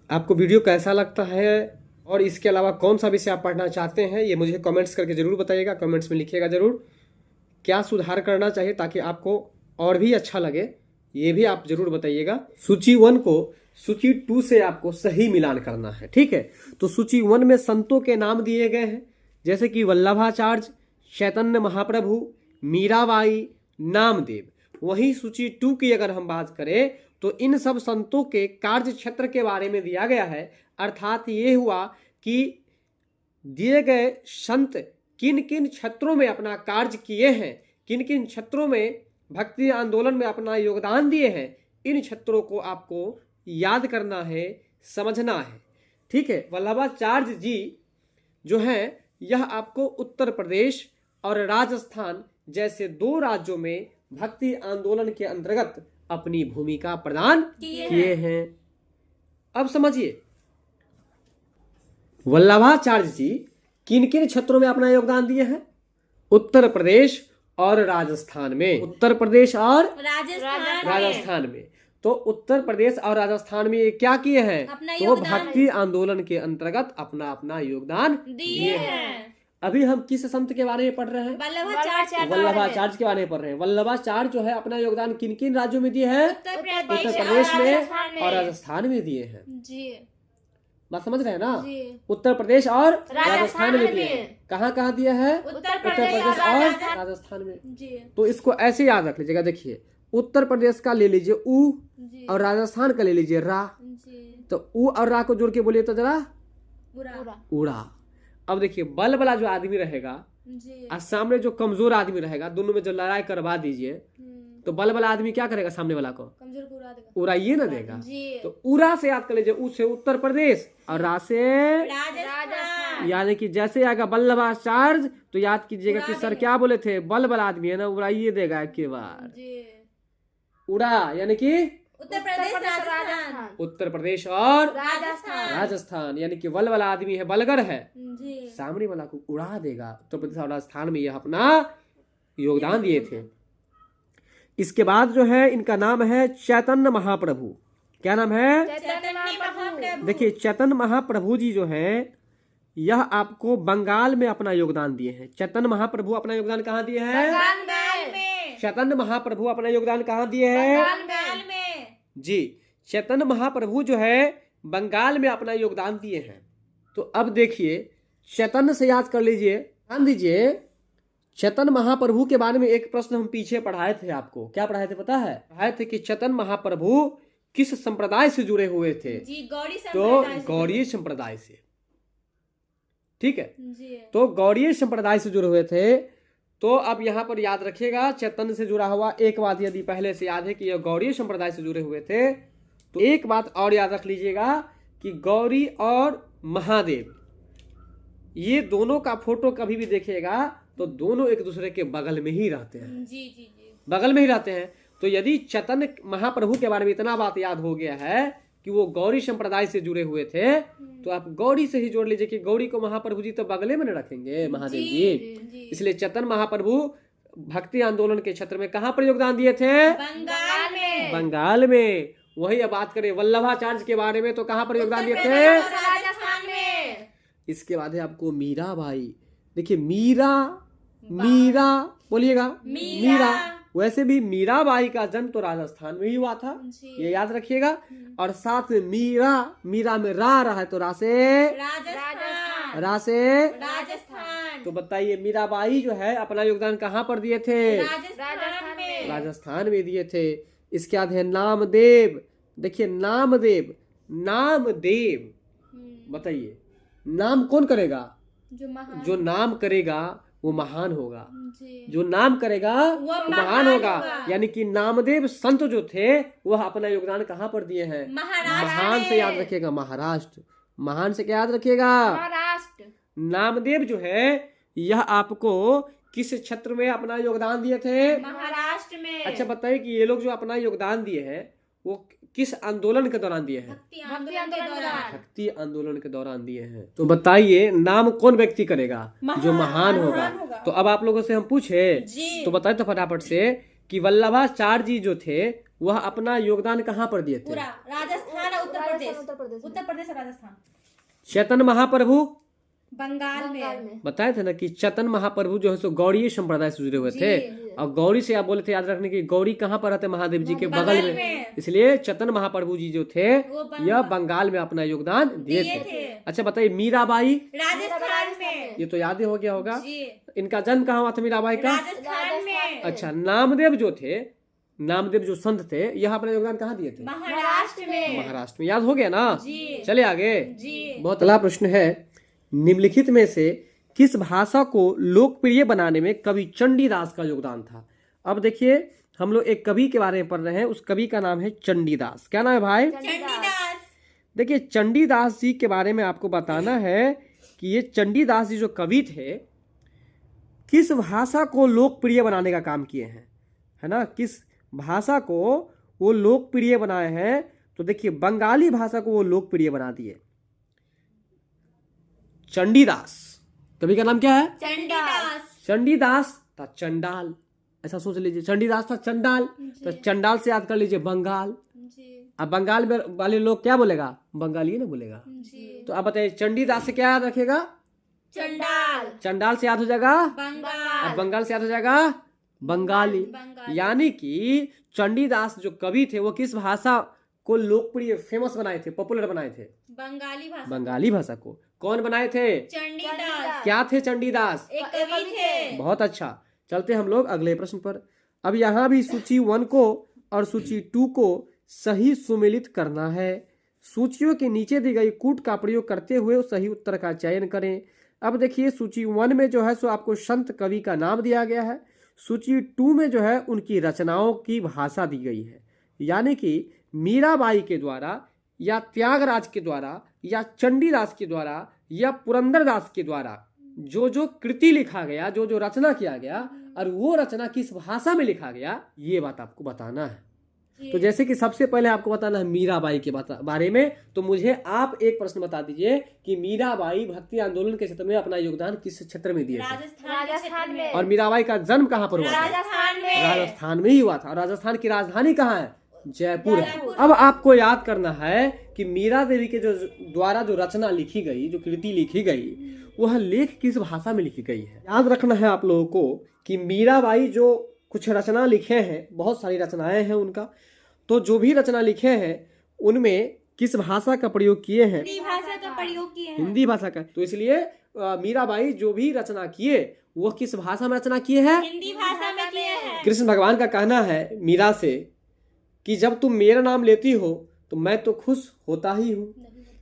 Speaker 1: आपको वीडियो कैसा लगता है और इसके अलावा कौन सा विषय आप पढ़ना चाहते हैं, ये मुझे कमेंट्स करके जरूर बताइएगा। कमेंट्स में लिखिएगा जरूर क्या सुधार करना चाहिए ताकि आपको और भी अच्छा लगे, ये भी आप जरूर बताइएगा। सूची 1 को सूची 2 से आपको सही मिलान करना है, ठीक है? तो सूची 1 में संतों के नाम दिए गए हैं, जैसे कि वल्लभाचार्य, चैतन्य महाप्रभु, मीराबाई, नामदेव। वहीं सूची 2 की अगर हम बात करें तो इन सब संतों के कार्य क्षेत्र के बारे में दिया गया है। अर्थात ये हुआ कि दिए गए संत किन किन क्षेत्रों में अपना कार्य किए हैं, किन किन क्षेत्रों में भक्ति आंदोलन में अपना योगदान दिए हैं, इन क्षेत्रों को आपको याद करना है, समझना है, ठीक है? वल्लभाचार्य जी जो है यह आपको उत्तर प्रदेश और राजस्थान जैसे 2 राज्यों में भक्ति आंदोलन के अंतर्गत अपनी भूमिका प्रदान किए हैं। अब समझिए वल्लभाचार्य जी किन किन क्षेत्रों में अपना योगदान दिए हैं? उत्तर प्रदेश और राजस्थान में। उत्तर प्रदेश और राजस्थान में। तो उत्तर प्रदेश और राजस्थान में ये क्या किए हैं? तो भक्ति आंदोलन के अंतर्गत अपना अपना योगदान दिए हैं। अभी हम किस संत के बारे में पढ़ रहे हैं? वल्लभाचार्य के बारे में पढ़ रहे हैं। वल्लभाचार्य जो है अपना योगदान किन किन राज्यों में दिए हैं? उत्तर प्रदेश में और राजस्थान में दिए हैं। बात समझ रहे हैं ना? उत्तर प्रदेश और राजस्थान में दिए हैं। कहाँ कहाँ दिए हैं? उत्तर प्रदेश और राजस्थान में। तो इसको ऐसे याद रख लीजिएगा। देखिए, उत्तर प्रदेश का ले लीजिए ऊ और राजस्थान का ले लीजिए रा। तो ऊ और रा को जोड़ के बोलिए तो जरा उड़ा। अब देखिए, बल वाला जो आदमी रहेगा और सामने जो कमजोर आदमी रहेगा, दोनों में जो लड़ाई करवा दीजिए तो बल वाला आदमी क्या करेगा? सामने वाला को उड़ाइए ना देगा। तो उरा से याद कर लीजिए, ऊ से उत्तर प्रदेश और रा से राजस्थान। यानी कि जैसे आएगा वल्लभाचार्य तो याद कीजिएगा कि सर क्या बोले थे? बल वाला आदमी है ना, उड़ाइए देगा एक के बार। उड़ा यानी कि उत्तर प्रदेश और राजस्थान, यानी कि बल वाला आदमी है, बलगर है, सामने वाला को उड़ा देगा। उत्तर प्रदेश और राजस्थान में यह अपना योगदान दिए थे। इसके बाद जो है इनका नाम है चैतन्य महाप्रभु। क्या नाम है? देखिए, चैतन्य महाप्रभु जी जो है यह आपको बंगाल में अपना योगदान दिए हैं। चैतन्य महाप्रभु अपना योगदान कहाँ दिए हैं? चैतन्य महाप्रभु अपना योगदान कहाँ दिए हैं? जी, चैतन्य महाप्रभु जो है बंगाल में अपना योगदान दिए हैं। तो अब देखिए, चैतन्य से याद कर लीजिए, ध्यान दीजिए। चैतन्य महाप्रभु के बारे में एक प्रश्न हम पीछे पढ़ाए थे आपको। क्या पढ़ाए थे पता है? पढ़ाए थे कि चैतन्य महाप्रभु किस संप्रदाय से जुड़े हुए थे?
Speaker 3: जी, गौड़ी
Speaker 1: तो गौड़ीय संप्रदाय से। ठीक है।
Speaker 3: जी
Speaker 1: तो गौड़ीय संप्रदाय से जुड़े हुए थे। तो अब यहाँ पर याद रखिएगा, चैतन्य से जुड़ा हुआ एक बात यदि पहले से याद है कि यह गौड़ीय संप्रदाय से जुड़े हुए थे, तो एक बात और याद रख लीजिएगा कि गौरी और महादेव ये दोनों का फोटो कभी भी देखिएगा तो दोनों एक दूसरे के बगल में ही रहते हैं,
Speaker 3: जी जी जी
Speaker 1: बगल में ही रहते हैं। तो यदि चैतन्य महाप्रभु के बारे में इतना बात याद हो गया है कि वो गौरी संप्रदाय से जुड़े हुए थे, तो आप गौरी से ही जोड़ लीजिए कि गौरी को महाप्रभु जी तो बगले में न रखेंगे महादेव जी। इसलिए चैतन्य महाप्रभु भक्ति आंदोलन के क्षेत्र में कहाँ पर योगदान दिए थे?
Speaker 3: बंगाल में
Speaker 1: बंगाल में। वही अब बात करें वल्लभाचार्य के बारे में तो कहाँ पर योगदान दिए थे?
Speaker 3: राजस्थान में।
Speaker 1: इसके बाद है आपको मीराबाई। देखिए मीरा बोलिएगा, मीरा। वैसे भी मीराबाई का जन्म तो राजस्थान में ही हुआ था, ये याद रखिएगा। और साथ में मीरा में रा रहा है तो रा से
Speaker 3: राजस्थान।
Speaker 1: तो बताइए मीराबाई जो है अपना योगदान कहाँ पर दिए थे? राजस्थान में दिए थे। इसके बाद है नामदेव। देखिए नामदेव बताइए नाम कौन करेगा? जो नाम करेगा वो महान होगा, जो नाम करेगा वो महान होगा। यानी कि नामदेव संत जो थे वह अपना योगदान कहाँ पर दिए हैं? महान से याद रखिएगा, महाराष्ट्र। महान से क्या याद रखिएगा?
Speaker 2: महाराष्ट्र।
Speaker 1: नामदेव जो है यह आपको किस क्षेत्र में अपना योगदान दिए थे?
Speaker 3: महाराष्ट्र में।
Speaker 1: अच्छा बताइए कि ये लोग जो अपना योगदान दिए हैं वो किस आंदोलन के दौरान दिए हैं?
Speaker 3: भक्ति आंदोलन के दौरान।
Speaker 1: भक्ति आंदोलन के दौरान दिए हैं। तो बताइए नाम कौन व्यक्ति करेगा? जो महान होगा। तो अब आप लोगों से हम पूछे तो बताए तो फटाफट से कि वल्लभाचार्य जी जो थे वह अपना योगदान कहाँ पर दिए थे?
Speaker 3: पूरा राजस्थान और उत्तर प्रदेश राजस्थान।
Speaker 1: चैतन्य महाप्रभु
Speaker 3: बंगाल में।
Speaker 1: बताए थे ना कि चैतन्य महाप्रभु जो है सो गौड़ीय संप्रदाय से जुड़े हुए थे। और गौरी से आप बोले थे याद रखने की गौरी कहाँ पर रहते? महादेव जी के बगल में। इसलिए चैतन्य महाप्रभु जी जो थे यह बंगाल में अपना योगदान दिए थे। अच्छा बताइए मीराबाई
Speaker 3: राजस्थान में।
Speaker 1: ये तो याद ही हो गया होगा। इनका जन्म कहाँ हुआ था मीराबाई का?
Speaker 3: राजस्थान में।
Speaker 1: अच्छा नामदेव जो संत थे यह अपना योगदान कहाँ दिए थे?
Speaker 3: महाराष्ट्र में।
Speaker 1: याद हो गया ना? चले आगे।
Speaker 3: जी
Speaker 1: बहुत अगला प्रश्न है, निम्नलिखित में से किस भाषा को लोकप्रिय बनाने में कवि चंडीदास का योगदान था? अब देखिए हम लोग एक कवि के बारे में पढ़ रहे हैं, उस कवि का नाम है चंडीदास। क्या नाम है भाई?
Speaker 3: चंडीदास।
Speaker 1: देखिए चंडीदास जी के बारे में आपको बताना है कि ये चंडीदास जी जो कवि थे किस भाषा को लोकप्रिय बनाने का काम किए हैं, है ना? किस भाषा को वो लोकप्रिय बनाए हैं? तो देखिए बंगाली भाषा को वो लोकप्रिय बना दिए। चंडीदास कवि का नाम क्या है? चंडीदास था चंडाल, ऐसा सोच लीजिए। चंडीदास था चंडाल, तो चंडाल से याद कर लीजिए बंगाल। अब बंगाल में वाले लोग क्या बोलेगा? बंगाली ना बोलेगा। तो अब बताइए चंडीदास से क्या याद रखेगा? चंडाल से याद हो जाएगा अब बंगाल से याद हो जाएगा बंगाली। यानी कि चंडीदास जो कवि थे वो किस भाषा को लोकप्रिय फेमस बनाए थे, पॉपुलर बनाए थे? बंगाली भाषा को। कौन बनाए थे?
Speaker 3: चंडीदास।
Speaker 1: क्या थे चंडीदास?
Speaker 3: एक कवि थे।
Speaker 1: बहुत अच्छा। चलते हम लोग अगले प्रश्न पर। अब यहाँ भी सूची 1 को और सूची 2 को सही सुमेलित करना है। सूचियों के नीचे दी गई कूट का प्रयोग करते हुए सही उत्तर का चयन करें। अब देखिए सूची 1 में जो है सो आपको संत कवि का नाम दिया गया है। सूची 2 में जो है उनकी रचनाओं की भाषा दी गई है। यानी कि मीराबाई के द्वारा या त्यागराज के द्वारा या चंडीदास के द्वारा या पुरंदरदास के द्वारा जो कृति लिखा गया, जो रचना किया गया और वो रचना किस भाषा में लिखा गया, ये बात आपको बताना है। तो जैसे कि सबसे पहले आपको बताना है मीराबाई के बारे में, तो मुझे आप एक प्रश्न बता दीजिए कि मीराबाई भक्ति आंदोलन के क्षेत्र में अपना योगदान किस क्षेत्र में दिए थे?
Speaker 2: राजस्थान में।
Speaker 1: और मीराबाई का जन्म कहाँ पर हुआ? राजस्थान में ही हुआ था। और राजस्थान की राजधानी कहाँ है? जयपुर है। अब आपको याद करना है कि मीरा देवी के द्वारा जो रचना लिखी गई, जो कृति लिखी गई, वह लेख किस भाषा में लिखी गई है? याद रखना है आप लोगों को कि मीराबाई जो कुछ रचना लिखे हैं, बहुत सारी रचनाएं हैं उनका, तो जो भी रचना लिखे हैं उनमें किस भाषा का प्रयोग किए हैं? हिंदी भाषा का। तो इसलिए मीराबाई जो भी रचना किए वो किस भाषा में रचना किए हैं?
Speaker 3: हिंदी भाषा में किए हैं।
Speaker 1: कृष्ण भगवान का कहना है मीरा से कि जब तुम मेरा नाम लेती हो तो मैं तो खुश होता ही हूँ,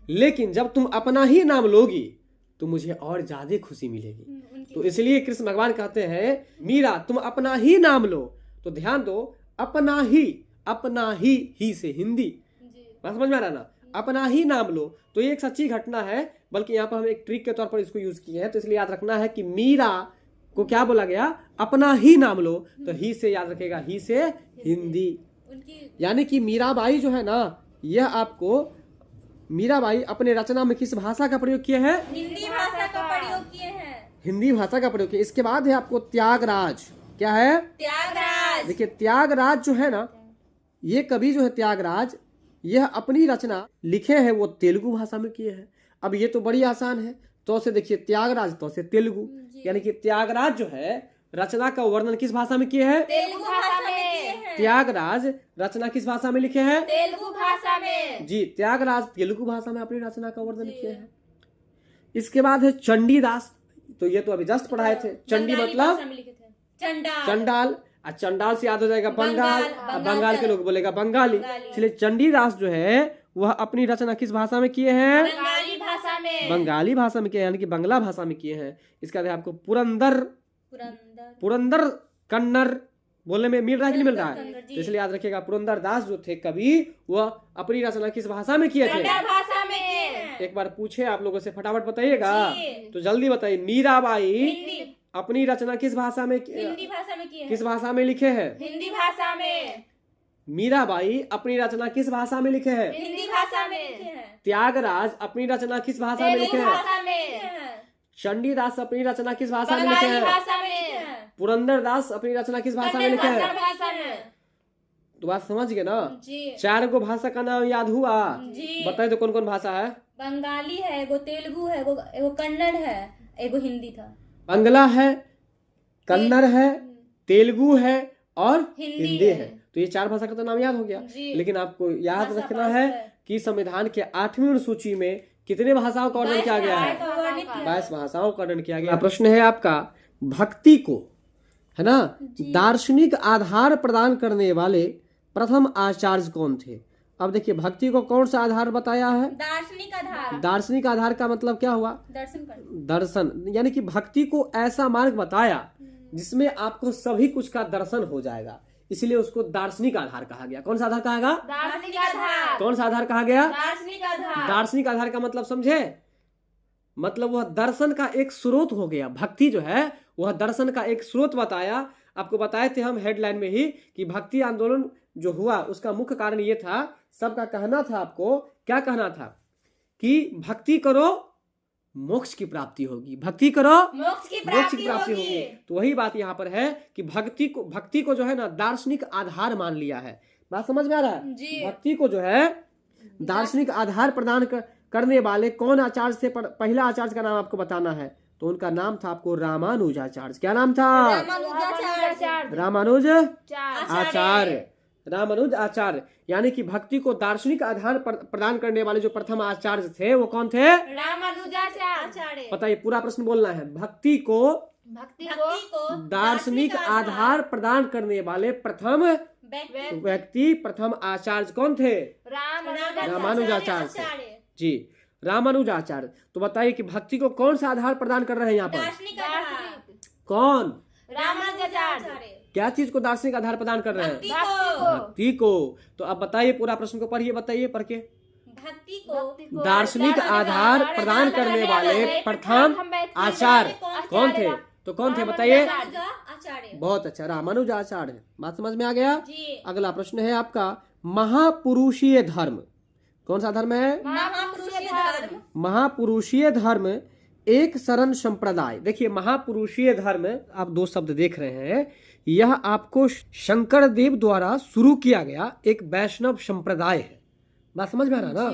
Speaker 1: लेकिन जब तुम अपना ही नाम लोगी तो मुझे और ज्यादा खुशी मिलेगी। तो इसलिए कृष्ण भगवान कहते हैं मीरा तुम अपना ही नाम लो। तो ध्यान दो, अपना ही से हिंदी बात समझ में आ रहा ना, अपना ही नाम लो। तो ये एक सच्ची घटना है, बल्कि यहाँ पर हम एक ट्रिक के तौर पर इसको यूज किए हैं। तो इसलिए याद रखना है कि मीरा को क्या बोला गया, अपना ही नाम लो। तो ही से याद रखेगा, ही से हिंदी, यानी कि मीराबाई जो है ना, यह आपको मीराबाई अपने रचना में किस भाषा का प्रयोग किए हैं,
Speaker 3: हिंदी भाषा का प्रयोग किए हैं।
Speaker 1: हिंदी भाषा का प्रयोग किया। इसके बाद है आपको त्यागराज। क्या है,
Speaker 3: त्यागराज।
Speaker 1: देखिए त्यागराज जो है ना, ये कवि जो है त्यागराज, यह अपनी रचना लिखे हैं वो तेलुगु भाषा में किए हैं। अब ये तो बड़ी आसान है, तो से देखिए त्यागराज, तो से तेलुगु, यानी कि त्यागराज जो है रचना का वर्णन किस भाषा में किए हैं,
Speaker 3: तेलुगु भाषा में किए हैं।
Speaker 1: त्यागराज रचना किस भाषा में लिखे हैं,
Speaker 3: तेलुगु भाषा में।
Speaker 1: जी, त्यागराज तेलुगु भाषा में अपनी रचना का वर्णन किए हैं। इसके बाद है चंडीदास। तो ये तो अभी जस्ट पढ़ाए थे। चंडी मतलब चंडाल, और चंडाल से याद हो जाएगा बंगाल, और बंगाल के लोग बोलेगा बंगाली। इसलिए चंडीदास जो है वह अपनी रचना किस भाषा में किए हैं,
Speaker 3: बंगाली भाषा में।
Speaker 1: बंगाली भाषा में किए हैं, यानी कि बंगला भाषा में किए हैं। इसके बाद आपको पुरंदर कन्नड़ बोलने में मिल रहा है कि नहीं मिल रहा है, तो इसलिए याद रखिएगा पुरंदर दास जो थे कवि, वह अपनी रचना किस भाषा में किए थे,
Speaker 3: भाषा में।
Speaker 1: एक बार पूछे आप लोगों से, फटाफट बताइएगा, तो जल्दी बताइए। मीराबाई अपनी रचना किस भाषा में,
Speaker 3: हिंदी भाषा में किए
Speaker 1: किस भाषा में लिखे हैं,
Speaker 3: हिंदी भाषा में।
Speaker 1: मीराबाई अपनी रचना किस भाषा में लिखे हैं,
Speaker 3: हिंदी भाषा में लिखे हैं।
Speaker 1: त्यागराज अपनी रचना किस भाषा में लिखे हैं,
Speaker 3: भाषा में।
Speaker 1: चंडीदास अपनी रचना किस भाषा में लिखे हैं,
Speaker 3: भाषा में लिखे हैं।
Speaker 1: पुरंदर दास अपनी रचना किस भाषा में लिखे हैं।
Speaker 3: भाषा में।
Speaker 1: तो बात समझ गए ना,
Speaker 3: जी।
Speaker 1: 4 गो भाषा का नाम याद हुआ,
Speaker 3: जी।
Speaker 1: बताए तो कौन कौन भाषा है,
Speaker 3: बंगाली है, एगो तेलुगु है, एगो कन्नड़ है, एगो हिंदी था।
Speaker 1: बंगला है, कन्नड़ है, तेलुगु है और हिंदी है। तो ये 4 भाषा का तो नाम याद हो गया। लेकिन आपको याद रखना है कि संविधान के 8वीं अनुसूची में कितने भाषाओं का वर्णन किया गया है, 22 भाषाओं का वर्णन किया गया। प्रश्न है आपका, भक्ति को है ना दार्शनिक आधार प्रदान करने वाले प्रथम आचार्य कौन थे। अब देखिए भक्ति को कौन सा आधार बताया है,
Speaker 3: दार्शनिक आधार।
Speaker 1: दार्शनिक आधार का मतलब क्या हुआ, दर्शन, यानी कि भक्ति को ऐसा मार्ग बताया जिसमें आपको सभी कुछ का दर्शन हो जाएगा, इसलिए उसको दार्शनिक आधार कहा गया। कौन सा आधार कहा गया,
Speaker 3: दार्शनिक आधार।
Speaker 1: कौन सा आधार कहा गया,
Speaker 3: दार्शनिक आधार।
Speaker 1: दार्शनिक आधार का मतलब समझे, मतलब वह दर्शन का एक स्रोत हो गया। भक्ति जो है वह दर्शन का एक स्रोत बताया। आपको बताए थे हम हेडलाइन में ही कि भक्ति आंदोलन जो हुआ उसका मुख्य कारण ये था, सबका कहना था, आपको क्या कहना था कि भक्ति करो मोक्ष की प्राप्ति होगी, भक्ति करो
Speaker 3: मोक्ष की
Speaker 1: प्राप्ति होगी। तो वही बात यहाँ पर है कि भक्ति को जो है ना दार्शनिक आधार मान लिया है। बात समझ में आ रहा है, भक्ति को जो है दार्शनिक आधार प्रदान करने वाले कौन आचार्य से पहला आचार्य का नाम आपको बताना है, तो उनका नाम था आपको रामानुजाचार्य। क्या नाम था, रामानुज आचार्य, रामानुज आचार्य। यानी कि भक्ति को दार्शनिक आधार प्रदान करने वाले जो प्रथम आचार्य थे वो कौन थे,
Speaker 3: रामानुजाचार्य।
Speaker 1: पता है पूरा प्रश्न बोलना है। भक्ति को दार्शनिक आधार प्रदान करने वाले प्रथम व्यक्ति, प्रथम आचार्य कौन थे, रामानुजाचार्य जी, रामानुजाचार्य। तो बताइए कि भक्ति को कौन सा आधार प्रदान कर रहे हैं यहाँ पर, कौन,
Speaker 3: रामानुजाचार्य।
Speaker 1: क्या चीज को दार्शनिक आधार प्रदान कर रहे हैं, भक्ति को। तो अब बताइए पूरा प्रश्न को पढ़िए, बताइए पढ़ के।
Speaker 3: भक्ति को
Speaker 1: दार्शनिक आधार प्रदान करने वाले प्रथम आचार्य कौन थे, तो कौन थे बताइए। बहुत अच्छा, रामानुजाचार्य। बात समझ में आ गया। अगला प्रश्न है आपका, महापुरुषीय धर्म कौन सा धर्म है, महापुरुषीय धर्म एक शरण संप्रदाय। देखिए महापुरुषीय धर्म, आप 2 शब्द देख रहे हैं, यह आपको शंकर देव द्वारा शुरू किया गया एक वैष्णव संप्रदाय है। बात समझ में आ रहा ना।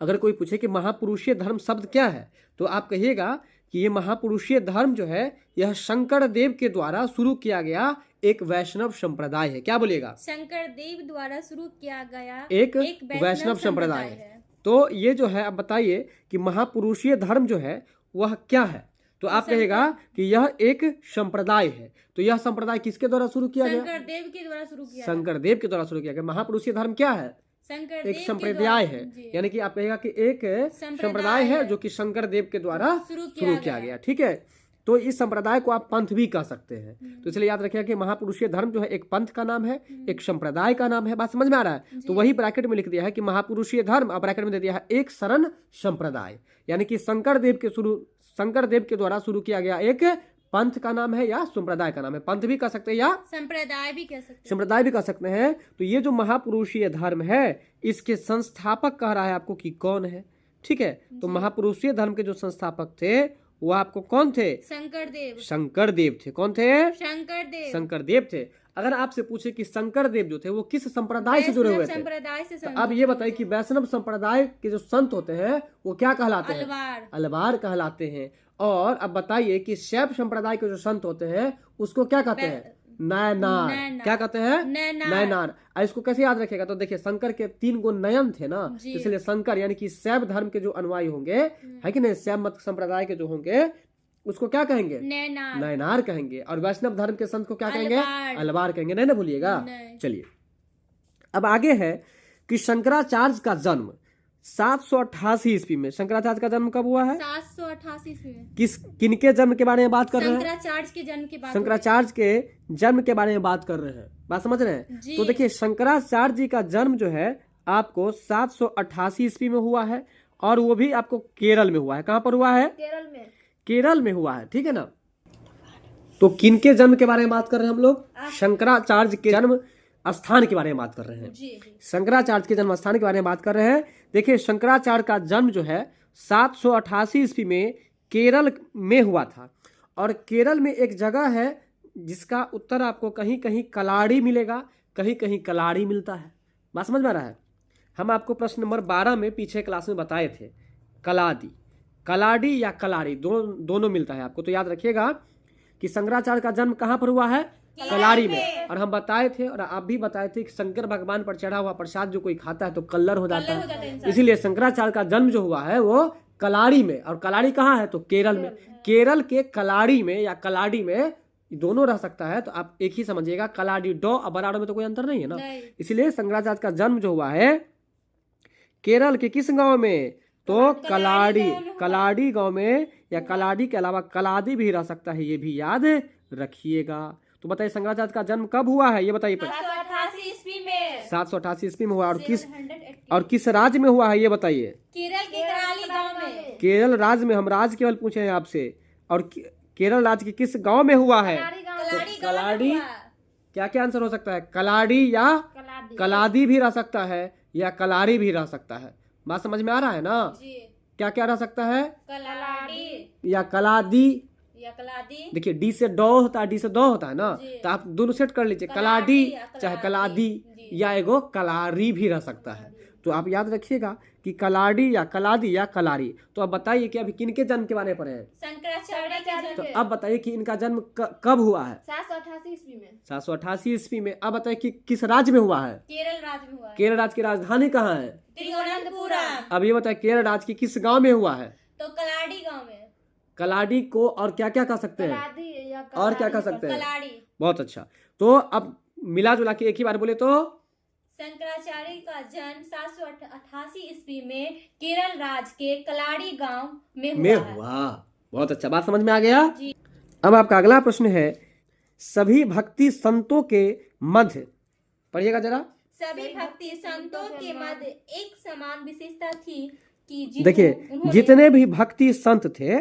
Speaker 1: अगर कोई पूछे कि महापुरुषीय धर्म शब्द क्या है, तो आप कहिएगा कि ये महापुरुषीय धर्म जो है यह शंकर देव के द्वारा शुरू किया गया एक वैष्णव संप्रदाय है। क्या बोलिएगा,
Speaker 3: शंकर देव द्वारा शुरू किया गया
Speaker 1: एक वैष्णव संप्रदाय है। तो ये जो है, अब बताइए कि महापुरुषीय धर्म जो है वह क्या है, तो आप कहेगा कि यह एक संप्रदाय है। तो यह संप्रदाय किसके द्वारा शुरू किया गया,
Speaker 3: शंकर देव के द्वारा शुरू किया,
Speaker 1: शंकर देव के द्वारा शुरू किया गया। महापुरुषीय धर्म क्या है,
Speaker 3: शंकर
Speaker 1: एक
Speaker 3: देव के
Speaker 1: संप्रदाय
Speaker 3: द्वारा-
Speaker 1: है,
Speaker 3: जी।
Speaker 1: यानी कि आप कहेगा कि एक
Speaker 3: संप्रदाय
Speaker 1: संप्रदाय है
Speaker 3: है।
Speaker 1: जो कि शंकर देव के द्वारा
Speaker 3: शुरू
Speaker 1: शुरू किया गया। ठीक है, तो इस संप्रदाय को आप पंथ भी कह सकते हैं। तो इसलिए याद रखिएगा कि महापुरुषीय धर्म जो है एक पंथ का नाम है, एक संप्रदाय का नाम है। बात समझ में आ रहा है? तो वही ब्रैकेट में लिख दिया है कि महापुरुषीय धर्म, और ब्रैकेट में दे दिया है एक शरण संप्रदाय, यानी कि शंकर देव के द्वारा शुरू किया गया एक पंथ का नाम है या संप्रदाय का नाम है। पंथ भी कह सकते हैं या
Speaker 3: संप्रदाय भी कह सकते हैं।
Speaker 1: संप्रदाय भी कह सकते हैं। तो ये जो महापुरुषीय धर्म है, इसके संस्थापक कह रहा है आपको कि कौन है। ठीक है, तो महापुरुषीय धर्म के जो संस्थापक थे वो आपको कौन थे?
Speaker 3: शंकर देव।
Speaker 1: शंकर देव थे। कौन थे?
Speaker 3: शंकर देव।
Speaker 1: शंकर देव थे। अगर आपसे पूछे कि शंकर देव जो थे वो किस संप्रदाय से जुड़े हुए थे,
Speaker 3: संप्रदाय से
Speaker 1: तो आप ये बताइए कि वैष्णव संप्रदाय के जो संत होते हैं वो क्या कहलाते हैं?
Speaker 3: अलवार।
Speaker 1: अलवार कहलाते हैं। और अब बताइए कि शैव संप्रदाय के जो संत होते हैं उसको क्या कहते हैं? नयनार। क्या कहते हैं? नयनार। और इसको कैसे याद रखेगा? तो देखिए शंकर के 3 गो नयन थे ना, इसलिए शंकर यानी कि शैव धर्म के जो अनुयायी होंगे, है कि नहीं, शैव मत संप्रदाय के जो होंगे उसको क्या कहेंगे? नयनार कहेंगे। और वैष्णव धर्म के संत को क्या कहेंगे? अलवार कहेंगे। नहीं ना भूलिएगा। चलिए अब आगे है कि शंकराचार्य का जन्म 788 ईस्वी में। शंकराचार्य का जन्म कब हुआ है?
Speaker 3: 788 ईस्वी में।
Speaker 1: किनके जन्म के बारे में बात कर रहे हैं?
Speaker 3: शंकराचार्य के जन्म के बारे में।
Speaker 1: शंकराचार्य के जन्म के बारे में बात कर रहे हैं। बात समझ रहे हैं? तो देखिए शंकराचार्य जी का जन्म जो है आपको 788 ईस्वी में हुआ है, और वो भी आपको केरल में हुआ है। कहाँ पर हुआ है? केरल में हुआ है। ठीक है ना। तो किनके जन्म के बारे में बात कर रहे हैं हम लोग? शंकराचार्य के जन्म स्थान के बारे में बात कर रहे हैं। शंकराचार्य के जन्म स्थान के बारे में बात कर रहे हैं। देखिए शंकराचार्य का जन्म जो है 788 ईस्वी में केरल में हुआ था। और केरल में एक जगह है जिसका उत्तर आपको कहीं कहीं कलाड़ी मिलेगा, कहीं कहीं कलाड़ी मिलता है। बात समझ में आ रहा है? हम आपको प्रश्न नंबर 12 में पीछे क्लास में बताए थे कलाड़ी, कलाड़ी या कलाड़ी दोनों मिलता है आपको। तो याद रखिएगा कि शंकराचार्य का जन्म कहाँ पर हुआ है? कलाड़ी में। और हम बताए थे और आप भी बताए थे कि शंकर भगवान पर चढ़ा हुआ प्रसाद जो कोई खाता है तो कल्लर हो जाता है। इसीलिए शंकराचार्य का जन्म जो हुआ है वो कलाड़ी में। और कलाड़ी कहाँ है? तो केरल में। केरल के कलाड़ी में या कलाड़ी में दोनों रह सकता है। तो आप एक ही समझिएगा, कलाड़ी डो और बराडो में तो कोई अंतर नहीं है ना। इसलिए शंकराचार्य का जन्म जो हुआ है केरल के किस गांव में? तो कलाड़ी गांव में, या कलाड़ी के अलावा कलादी भी रह सकता है, ये भी याद रखिएगा। तो बताइए शंकराचार्य का जन्म कब हुआ है? ये बताइए।
Speaker 3: 788 ईस्वी में।
Speaker 1: 788 ईस्वी में हुआ। और किस राज्य में हुआ है ये बताइए?
Speaker 3: केरल के कराली गांव में।
Speaker 1: केरल राज्य में। हम राज्य केवल पूछे हैं आपसे। और केरल राज्य के किस गांव में हुआ है? कलाड़ी। क्या क्या आंसर हो सकता है? कलाड़ी या कलादी भी रह सकता है, या कलारी भी रह सकता है। बात समझ में आ रहा है ना? क्या क्या रह सकता है?
Speaker 3: कलाड़ी
Speaker 1: या कलादी
Speaker 3: या कलादी।
Speaker 1: देखिए डी से डॉ होता है, डी से दो होता है ना, तो आप दोनों सेट कर लीजिए, कलाडी चाहे कलादी, या एगो कलारी भी रह सकता है। तो आप याद रखिएगा कि कलाड़ी या कलादी या कलारी। तो अब बताइए कि अभी किनके जन्म के बारे में पढ़े हैं?
Speaker 3: शंकराचार्य के जन्म।
Speaker 1: तो अब बताइए कि इनका जन्म कब हुआ है?
Speaker 2: 788 ईस्वी में।
Speaker 1: 788 ईस्वी में। अब बताइए कि किस राज्य में हुआ है?
Speaker 3: केरल राज्य में हुआ है।
Speaker 1: केरल राज्य की राजधानी कहाँ है?
Speaker 3: तिरुवनंतपुरम।
Speaker 1: अब ये बताइए केरल राज्य की किस गांव में हुआ है?
Speaker 3: तो कलाड़ी गांव में।
Speaker 1: कलाडी को और क्या क्या कह सकते हैं? और क्या कह सकते हैं?
Speaker 3: कलाड़ी।
Speaker 1: बहुत अच्छा। तो अब मिला जुला के एक ही बार बोले तो
Speaker 3: शंकराचार्य का जन्म 788 ईस्वी में केरल राज्य के कलाड़ी गांव में हुआ।
Speaker 1: बहुत अच्छा, बात समझ में आ गया
Speaker 3: जी।
Speaker 1: अब आपका अगला प्रश्न है, सभी भक्ति संतों के मध्य, पढ़िएगा जरा।
Speaker 3: सभी भक्ति संतों के मध्य एक समान विशेषता थी कि
Speaker 1: देखिए जितने भी भक्ति संत थे,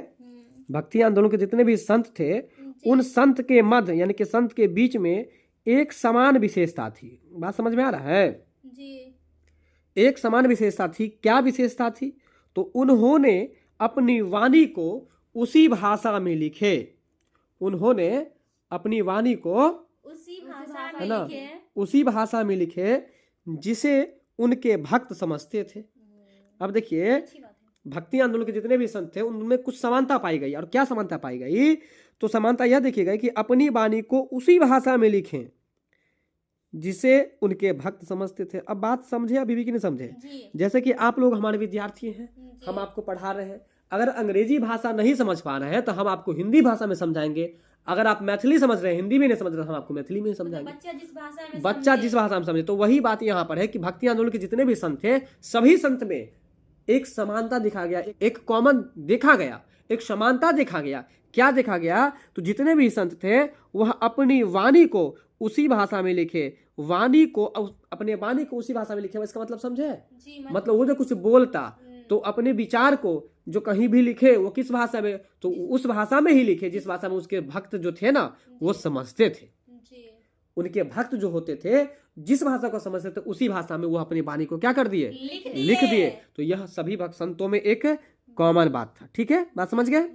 Speaker 1: भक्ति आंदोलन के जितने भी संत थे, उन संत के मध्य यानी कि संत के बीच में एक समान विशेषता थी। बात समझ में आ रहा है?
Speaker 3: जी।
Speaker 1: एक समान विशेषता थी। क्या विशेषता थी? तो उन्होंने अपनी वाणी को उसी भाषा में लिखे। उन्होंने अपनी वाणी को
Speaker 3: उसी भाषा
Speaker 1: है
Speaker 3: में
Speaker 1: ना,
Speaker 3: लिखे।
Speaker 1: उसी भाषा में लिखे जिसे उनके भक्त समझते थे। अब देखिए भक्ति आंदोलन के जितने भी संत थे उनमें कुछ समानता पाई गई। और क्या समानता पाई गई? तो समानता यह देखिएगा कि अपनी वाणी को उसी भाषा में लिखें जिसे उनके भक्त समझते थे। अब बात समझे अभी भी कि नहीं समझे? जैसे कि आप लोग हमारे विद्यार्थी हैं, हम आपको पढ़ा रहे हैं। अगर अंग्रेजी भाषा नहीं समझ पा रहे हैं तो हम आपको हिंदी भाषा में समझाएंगे। अगर आप मैथिली समझ रहे हैं, हिंदी भी नहीं समझ रहे, हम आपको मैथिली में ही समझाएंगे। बच्चा जिस भाषा में समझे। तो वही बात यहाँ पर है कि भक्ति आंदोलन के जितने भी संत थे, सभी संत में एक समानता दिखा गया, एक कॉमन देखा गया, एक समानता देखा गया। क्या देखा गया? तो जितने भी संत थे वह अपनी वाणी को उसी भाषा में लिखे, अपने वाणी को उसी भाषा में लिखे। इसका मतलब समझे? मतलब वो जो कुछ बोलता तो अपने विचार को जो कहीं भी लिखे वो किस भाषा में, तो उस भाषा में ही लिखे जिस भाषा में उसके भक्त जो थे ना वो समझते थे। उनके भक्त जो होते थे जिस भाषा को समझते थे उसी भाषा में वो अपनी वाणी को क्या कर दिए? लिख दिए। तो यह सभी भक्त संतों में एक कॉमन बात था। ठीक है, बात समझ गए?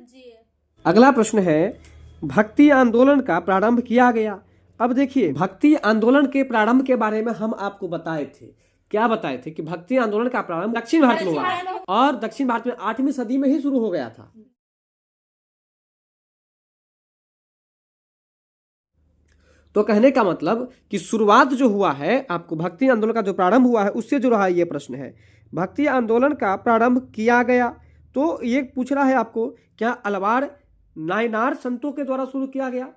Speaker 1: अगला प्रश्न है, भक्ति आंदोलन का प्रारंभ किया गया। अब देखिए, भक्ति आंदोलन के प्रारंभ के बारे में हम आपको बताए थे। क्या बताए थे? कि भक्ति आंदोलन का प्रारंभ दक्षिण भारत में हुआ और दक्षिण भारत में 8वीं सदी में ही शुरू हो गया था। तो कहने का मतलब कि शुरुआत जो हुआ है, आपको भक्ति आंदोलन का जो प्रारंभ हुआ है उससे जो रहा है ये प्रश्न है। भक्ति आंदोलन का प्रारंभ किया गया, तो ये पूछ रहा है आपको, क्या अलवार नायनार संतों के द्वारा शुरू किया गया?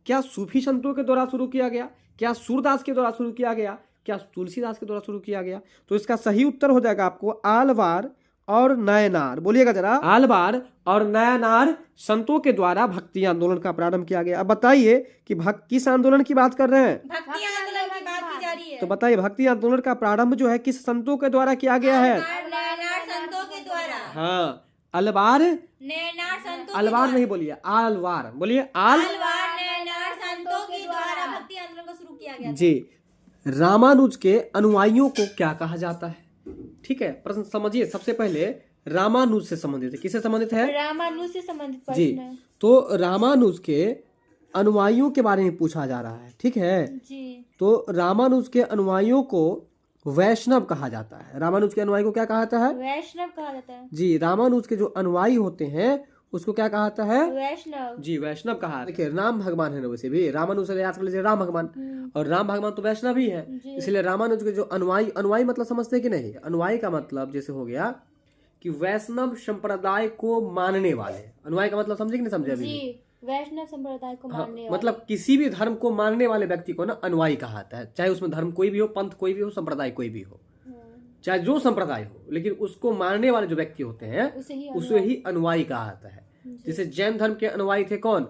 Speaker 1: क्या सूफी संतों के द्वारा शुरू किया गया? क्या सूरदास के द्वारा शुरू किया गया? क्या तुलसीदास के द्वारा शुरू किया गया? तो इसका सही उत्तर हो जाएगा आपको आलवार और नयनार। बोलिएगा जरा, आलवार और नयनार संतों के द्वारा भक्ति आंदोलन का प्रारंभ किया गया। अब बताइए कि किस आंदोलन की बात कर रहे हैं?
Speaker 3: भक्ति आंदोलन की बात की जा रही है।
Speaker 1: तो बताइए भक्ति आंदोलन का प्रारंभ जो है किस संतों के द्वारा किया गया है?
Speaker 3: नयनार संतों के द्वारा।
Speaker 1: हाँ, अलवार
Speaker 3: नयनार संतों,
Speaker 1: अलवार नहीं बोलिए, आलवार बोलिए।
Speaker 3: अलवार नयनार संतों के द्वारा भक्ति आंदोलन को शुरू किया गया
Speaker 1: जी। रामानुज के अनुयायियों को क्या कहा जाता है? ठीक है, प्रश्न समझिए। सबसे पहले रामानुज से संबंधित है। किससे संबंधित है?
Speaker 3: रामानुज से संबंधित प्रश्न
Speaker 1: जी।
Speaker 3: है।
Speaker 1: तो रामानुज के अनुयायियों के बारे में पूछा जा रहा है। ठीक है
Speaker 3: जी।
Speaker 1: तो रामानुज के अनुयायियों को वैष्णव कहा जाता है। रामानुज के अनुयायी को क्या कहा जाता है?
Speaker 3: वैष्णव कहा जाता है।
Speaker 1: जी। रामानुज के जो अनुयायी होते हैं उसको क्या कहा जाता है?
Speaker 3: वैष्णव।
Speaker 1: जी, वैष्णव कहा। देखिए, राम भगवान है ना, वैसे भी रामानुज से याद कर लीजिए, राम भगवान, और राम भगवान तो वैष्णव ही है। इसलिए रामानुज के जो अनुयायी मतलब समझते हैं कि नहीं? अनुयायी का मतलब जैसे हो गया कि वैष्णव संप्रदाय को मानने वाले। अनुयायी का मतलब समझे कि नहीं समझे? अभी
Speaker 3: वैष्णव संप्रदाय को मानने वाले,
Speaker 1: मतलब किसी भी धर्म को मानने वाले व्यक्ति को ना अनुयायी कहा जाता है। चाहे उसमें धर्म कोई भी हो, पंथ कोई भी हो, संप्रदाय कोई भी हो, चाहे जो संप्रदाय हो, लेकिन उसको मानने वाले जो व्यक्ति होते हैं उसे ही अनुयायी कहा जाता है। जैसे जैन धर्म के अनुयायी थे कौन?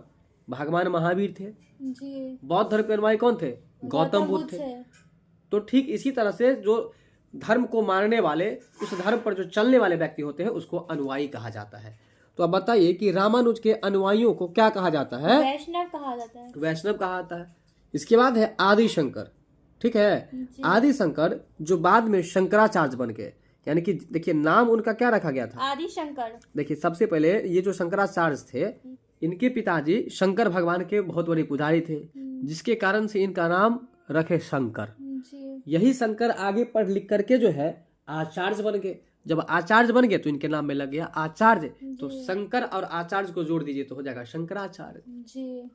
Speaker 1: भगवान महावीर थे।
Speaker 3: जी।
Speaker 1: बौद्ध धर्म के अनुयायी कौन थे? गौतम बुद्ध थे। तो ठीक इसी तरह से जो धर्म को मानने वाले, उस धर्म पर जो चलने वाले व्यक्ति होते हैं उसको अनुयायी कहा जाता है। तो अब बताइए कि रामानुज के अनुयायियों को क्या कहा जाता है?
Speaker 3: वैष्णव कहा जाता है।
Speaker 1: वैष्णव कहा जाता है। इसके बाद है आदि शंकर। ठीक है, आदि शंकर जो बाद में शंकराचार्य बन गए, यानी कि देखिए नाम उनका क्या रखा गया था?
Speaker 3: आदि शंकर।
Speaker 1: देखिए, सबसे पहले ये जो शंकराचार्य थे, इनके पिताजी शंकर भगवान के बहुत बड़े पुजारी थे, जिसके कारण से इनका नाम रखे शंकर। यही शंकर आगे पढ़ लिख करके जो है आचार्य बन गए। जब आचार्य बन गए तो इनके नाम में लग गया आचार्य। तो शंकर और आचार्य को जोड़ दीजिए तो हो जाएगा शंकराचार्य।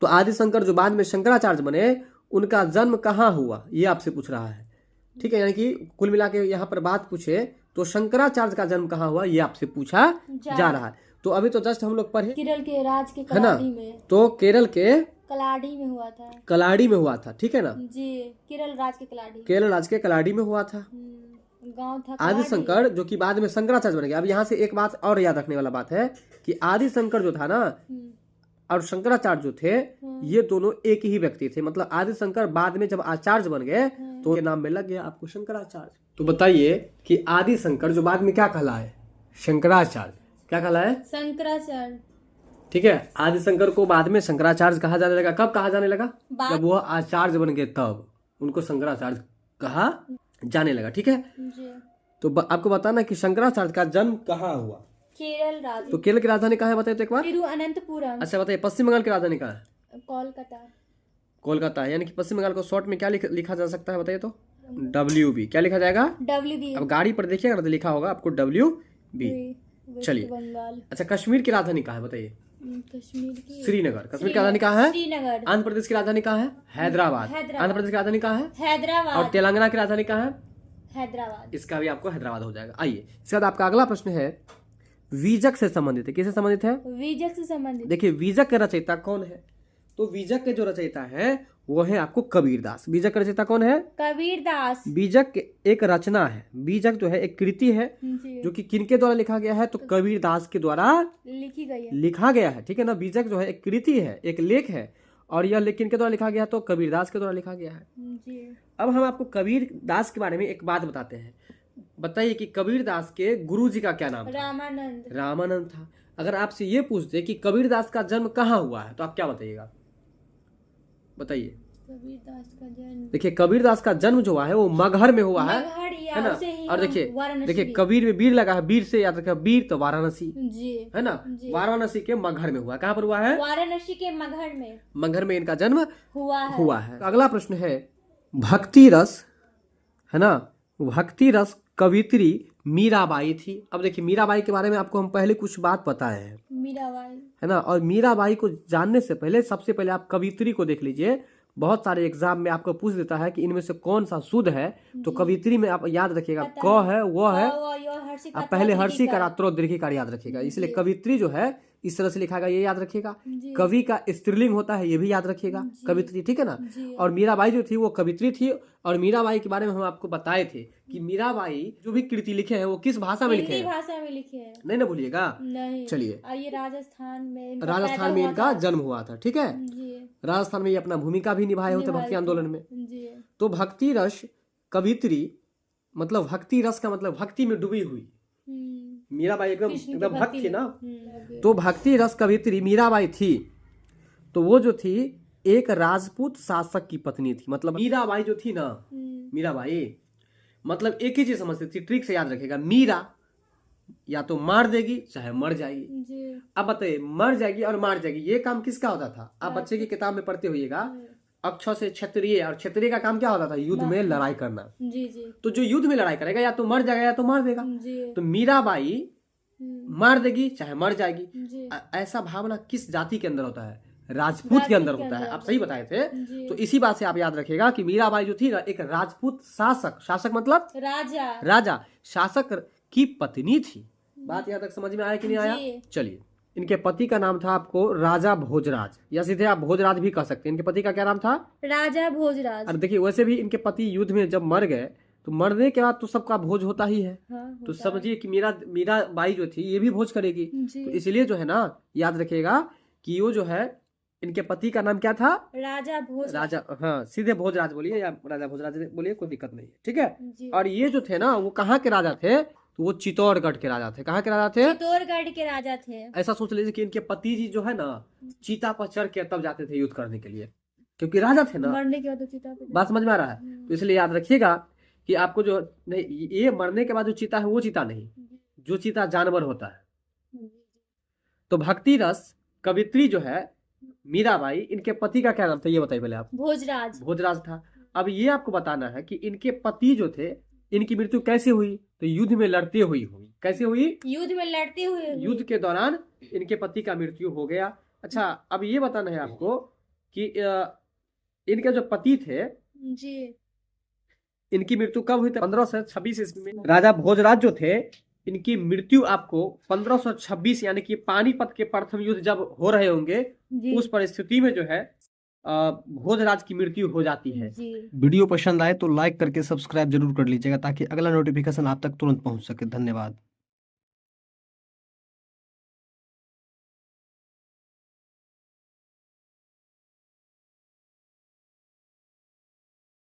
Speaker 1: तो आदि शंकर जो बाद में शंकराचार्य बने, उनका जन्म कहाँ हुआ ये आपसे पूछ रहा है। ठीक है, यानी कि कुल मिला के यहाँ पर बात पूछे तो शंकराचार्य का जन्म कहाँ हुआ ये आपसे पूछा जा रहा है। तो अभी तो जस्ट हम लोग पढ़े
Speaker 3: केरल के राज के
Speaker 1: है ना, तो केरल के
Speaker 3: कलाड़ी में हुआ था।
Speaker 1: कलाड़ी में हुआ था। ठीक है ना
Speaker 3: जी, केरल राज के कलाड़ी।
Speaker 1: केरल राज के कलाड़ी में हुआ था।
Speaker 3: गांव था
Speaker 1: आदि शंकर, जो कि बाद में शंकराचार्य बन गया। अब यहाँ से एक बात और याद रखने वाला बात है कि आदि शंकर जो था ना और शंकराचार्य जो थे, ये दोनों एक ही व्यक्ति थे। मतलब आदि शंकर बाद में जब आचार्य बन गए तो उनके नाम में लग गया आपको शंकराचार्य। तो बताइए कि आदि शंकर जो बाद में क्या कहलाए? शंकराचार्य। क्या कहलाए?
Speaker 3: शंकराचार्य।
Speaker 1: ठीक है, आदि शंकर को बाद में शंकराचार्य कहा जाने लगा। कब कहा जाने लगा? जब वो आचार्य बन गए तब उनको शंकराचार्य कहा जाने लगा। ठीक है, तो आपको बताना कि शंकराचार्य का जन्म कहाँ हुआ?
Speaker 3: केरल राज्य।
Speaker 1: तो केरल की राजधानी कहाँ है बताइए तो एक बार।
Speaker 3: तिरुअनंतपुरम।
Speaker 1: अच्छा बताइए, पश्चिम बंगाल की राजधानी कहाँ है?
Speaker 3: कोलकाता।
Speaker 1: कोलकाता है। यानी कि पश्चिम बंगाल को शॉर्ट में क्या लिखा जा सकता है बताइए तो? WB। क्या लिखा जाएगा?
Speaker 3: WB।
Speaker 1: अब गाड़ी पर देखिएगा तो लिखा होगा आपको WB। चलिए, अच्छा कश्मीर की राजधानी कहाँ है बताइए?
Speaker 3: कश्मीर की
Speaker 1: श्रीनगर। कश्मीर की राजधानी कहाँ है?
Speaker 3: श्रीनगर।
Speaker 1: आंध्र प्रदेश की राजधानी कहाँ है? हैदराबाद। आंध्र प्रदेश की राजधानी कहाँ है?
Speaker 3: हैदराबाद।
Speaker 1: और तेलंगाना की राजधानी कहाँ है?
Speaker 3: हैदराबाद।
Speaker 1: इसका भी आपको हैदराबाद हो जाएगा। आइए, इसके बाद आपका अगला प्रश्न है, वीजक से संबंधित है। किससे संबंधित है?
Speaker 3: वीजक से संबंधित।
Speaker 1: देखिए वीजक के रचयिता कौन है? तो वीजक के जो रचयिता है वो है आपको कबीरदास। बीजक का रचयिता कौन है?
Speaker 3: कबीरदास।
Speaker 1: बीजक एक रचना है, बीजक जो है एक कृति है
Speaker 3: जी।
Speaker 1: जो कि किनके द्वारा लिखा गया है? तो कबीरदास के द्वारा
Speaker 3: लिखी गई है।
Speaker 1: लिखा गया है, ठीक है ना। बीजक जो है एक कृति है, एक लेख है, और यह लेख किनके द्वारा लिखा गया? तो कबीरदास के द्वारा लिखा गया है
Speaker 3: जी।
Speaker 1: अब हम आपको कबीरदास के बारे में एक बात बताते हैं। बताइए कि कबीरदास के गुरु जी का क्या नाम था?
Speaker 3: रामानंद।
Speaker 1: रामानंद था। अगर आपसे ये पूछते कि कबीरदास का जन्म कहाँ हुआ है तो आप क्या बताइएगा? बताइए।
Speaker 3: कबीरदास का जन्म,
Speaker 1: देखिए कबीरदास का जन्म जो हुआ है वो मगहर में हुआ है
Speaker 3: है
Speaker 1: ना। और देखिए कबीर में बीर लगा है, बीर से याद रखा, बीर तो वाराणसी
Speaker 3: जी
Speaker 1: है ना। वाराणसी के मगहर में हुआ। कहाँ पर हुआ है?
Speaker 3: वाराणसी के मगहर में।
Speaker 1: मगहर में इनका जन्म
Speaker 3: हुआ
Speaker 1: है। अगला प्रश्न है भक्ति रस, है ना। भक्ति रस कवित्री मीराबाई थी। अब देखिए मीराबाई के बारे में आपको हम पहले कुछ बात बताए हैं,
Speaker 3: मीराबाई,
Speaker 1: है ना। और मीराबाई को जानने से पहले सबसे पहले आप कवित्री को देख लीजिए। बहुत सारे एग्जाम में आपको पूछ देता है कि इनमें से कौन सा शुद्ध है। तो कवित्री में आप याद रखिएगा क है, वो है, आप पहले हर्षी का रात्रो दीर्घिकार याद रखिएगा। इसलिए कवित्री जो है इस तरह से लिखा गया, ये याद रखिएगा। कवि का स्त्रीलिंग होता है, ये भी याद रखिएगा, कवित्री, ठीक है ना। और मीराबाई जो थी वो कवित्री थी। और मीराबाई के बारे में हम आपको बताए थे कि मीराबाई जो भी कृति लिखे हैं वो किस भाषा में लिखे हैं?
Speaker 3: भाषा में लिखे हैं।
Speaker 1: नहीं ना भूलिएगा। चलिए,
Speaker 3: ये राजस्थान
Speaker 1: में इनका जन्म हुआ था, ठीक है। राजस्थान में ये अपना भूमिका भी निभाए होते भक्ति आंदोलन में। तो भक्ति रस कवित्री मतलब भक्ति रस का मतलब भक्ति में डूबी हुई। मीराबाई एकदम भक्त थी ना। तो भक्ति रस कवित्री मीराबाई थी। तो वो जो थी एक राजपूत शासक की पत्नी थी। मतलब मीराबाई जो थी ना, मीराबाई मतलब एक ही चीज समझती थी, ट्रिक से याद रखेगा। मीरा या तो मार देगी चाहे मर जाएगी। अब बताइए मर जाएगी और मार जाएगी, ये काम किसका होता था? आप बच्चे की किताब में पढ़ते होइएगा, अक्षर से क्षत्रिय, और क्षत्रिय का काम क्या होता था? युद्ध में लड़ाई करना। तो जो युद्ध में लड़ाई करेगा या तो मर जाएगा या तो मार देगा। तो मीराबाई मार देगी चाहे मर जाएगी। ऐसा भावना किस जाति के अंदर होता है? राजपूत के अंदर होता है। आप सही बताए थे। तो इसी बात से आप याद रखिएगा कि मीराबाई जो थी ना एक राजपूत शासक, शासक मतलब राजा, शासक की पत्नी थी। बात यहाँ तक समझ में आया कि नहीं आया? चलिए, इनके पति का नाम था आपको राजा भोजराज, या सीधे आप भोजराज भी कह सकते हैं। इनके पति का क्या नाम था? राजा भोजराज। और देखिए वैसे भी इनके पति युद्ध में जब मर गए तो मरने के बाद तो सबका भोज होता ही है। तो समझिए कि मीराबाई जो थी ये भी भोज करेगी। तो इसलिए जो है ना याद रखिएगा कि वो जो है इनके पति का नाम क्या था? राजा, हाँ सीधे भोजराज बोलिए या राजा भोजराज बोलिए, कोई दिक्कत नहीं है, ठीक है। और ये जो थे ना वो कहाँ के राजा थे? तो वो चित्तौड़गढ़ के राजा थे। कहाँ के राजा थे? चित्तौड़गढ़ के राजा थे। ऐसा सोच लीजिए कि इनके पति जी जो है ना चीता पर चढ़ के तब जाते थे युद्ध करने के लिए, क्योंकि राजा थे ना। मरने के बाद चीता पे बात समझ में आ रहा है? तो इसलिए याद रखिएगा कि आपको जो नहीं, ये मरने के बाद जो चीता है वो चीता नहीं, जो चीता जानवर होता है। तो भक्ति रस कवित्री जो है मीराबाई, इनके पति का क्या नाम था ये बताइए पहले आप? भोजराज था। अब ये आपको बताना है कि इनके पति जो थे इनकी मृत्यु कैसे हुई? तो युद्ध में लड़ते हुई हुई। कैसे हुई? युद्ध में लड़ते हुए। युद्ध के दौरान इनके पति का मृत्यु हो गया। अच्छा, अब ये बताना है आपको कि इनके जो पति थे जी, इनकी मृत्यु कब हुई? 1526 ईस्वी में। राजा भोजराज जो थे इनकी मृत्यु आपको 1526 यानी कि पानीपत के प्रथम युद्ध जब हो रहे होंगे उस परिस्थिति में जो है भोजराज की मृत्यु हो जाती है। वीडियो पसंद आए तो लाइक करके सब्सक्राइब जरूर कर लीजिएगा ताकि अगला नोटिफिकेशन आप तक तुरंत पहुंच सके। धन्यवाद।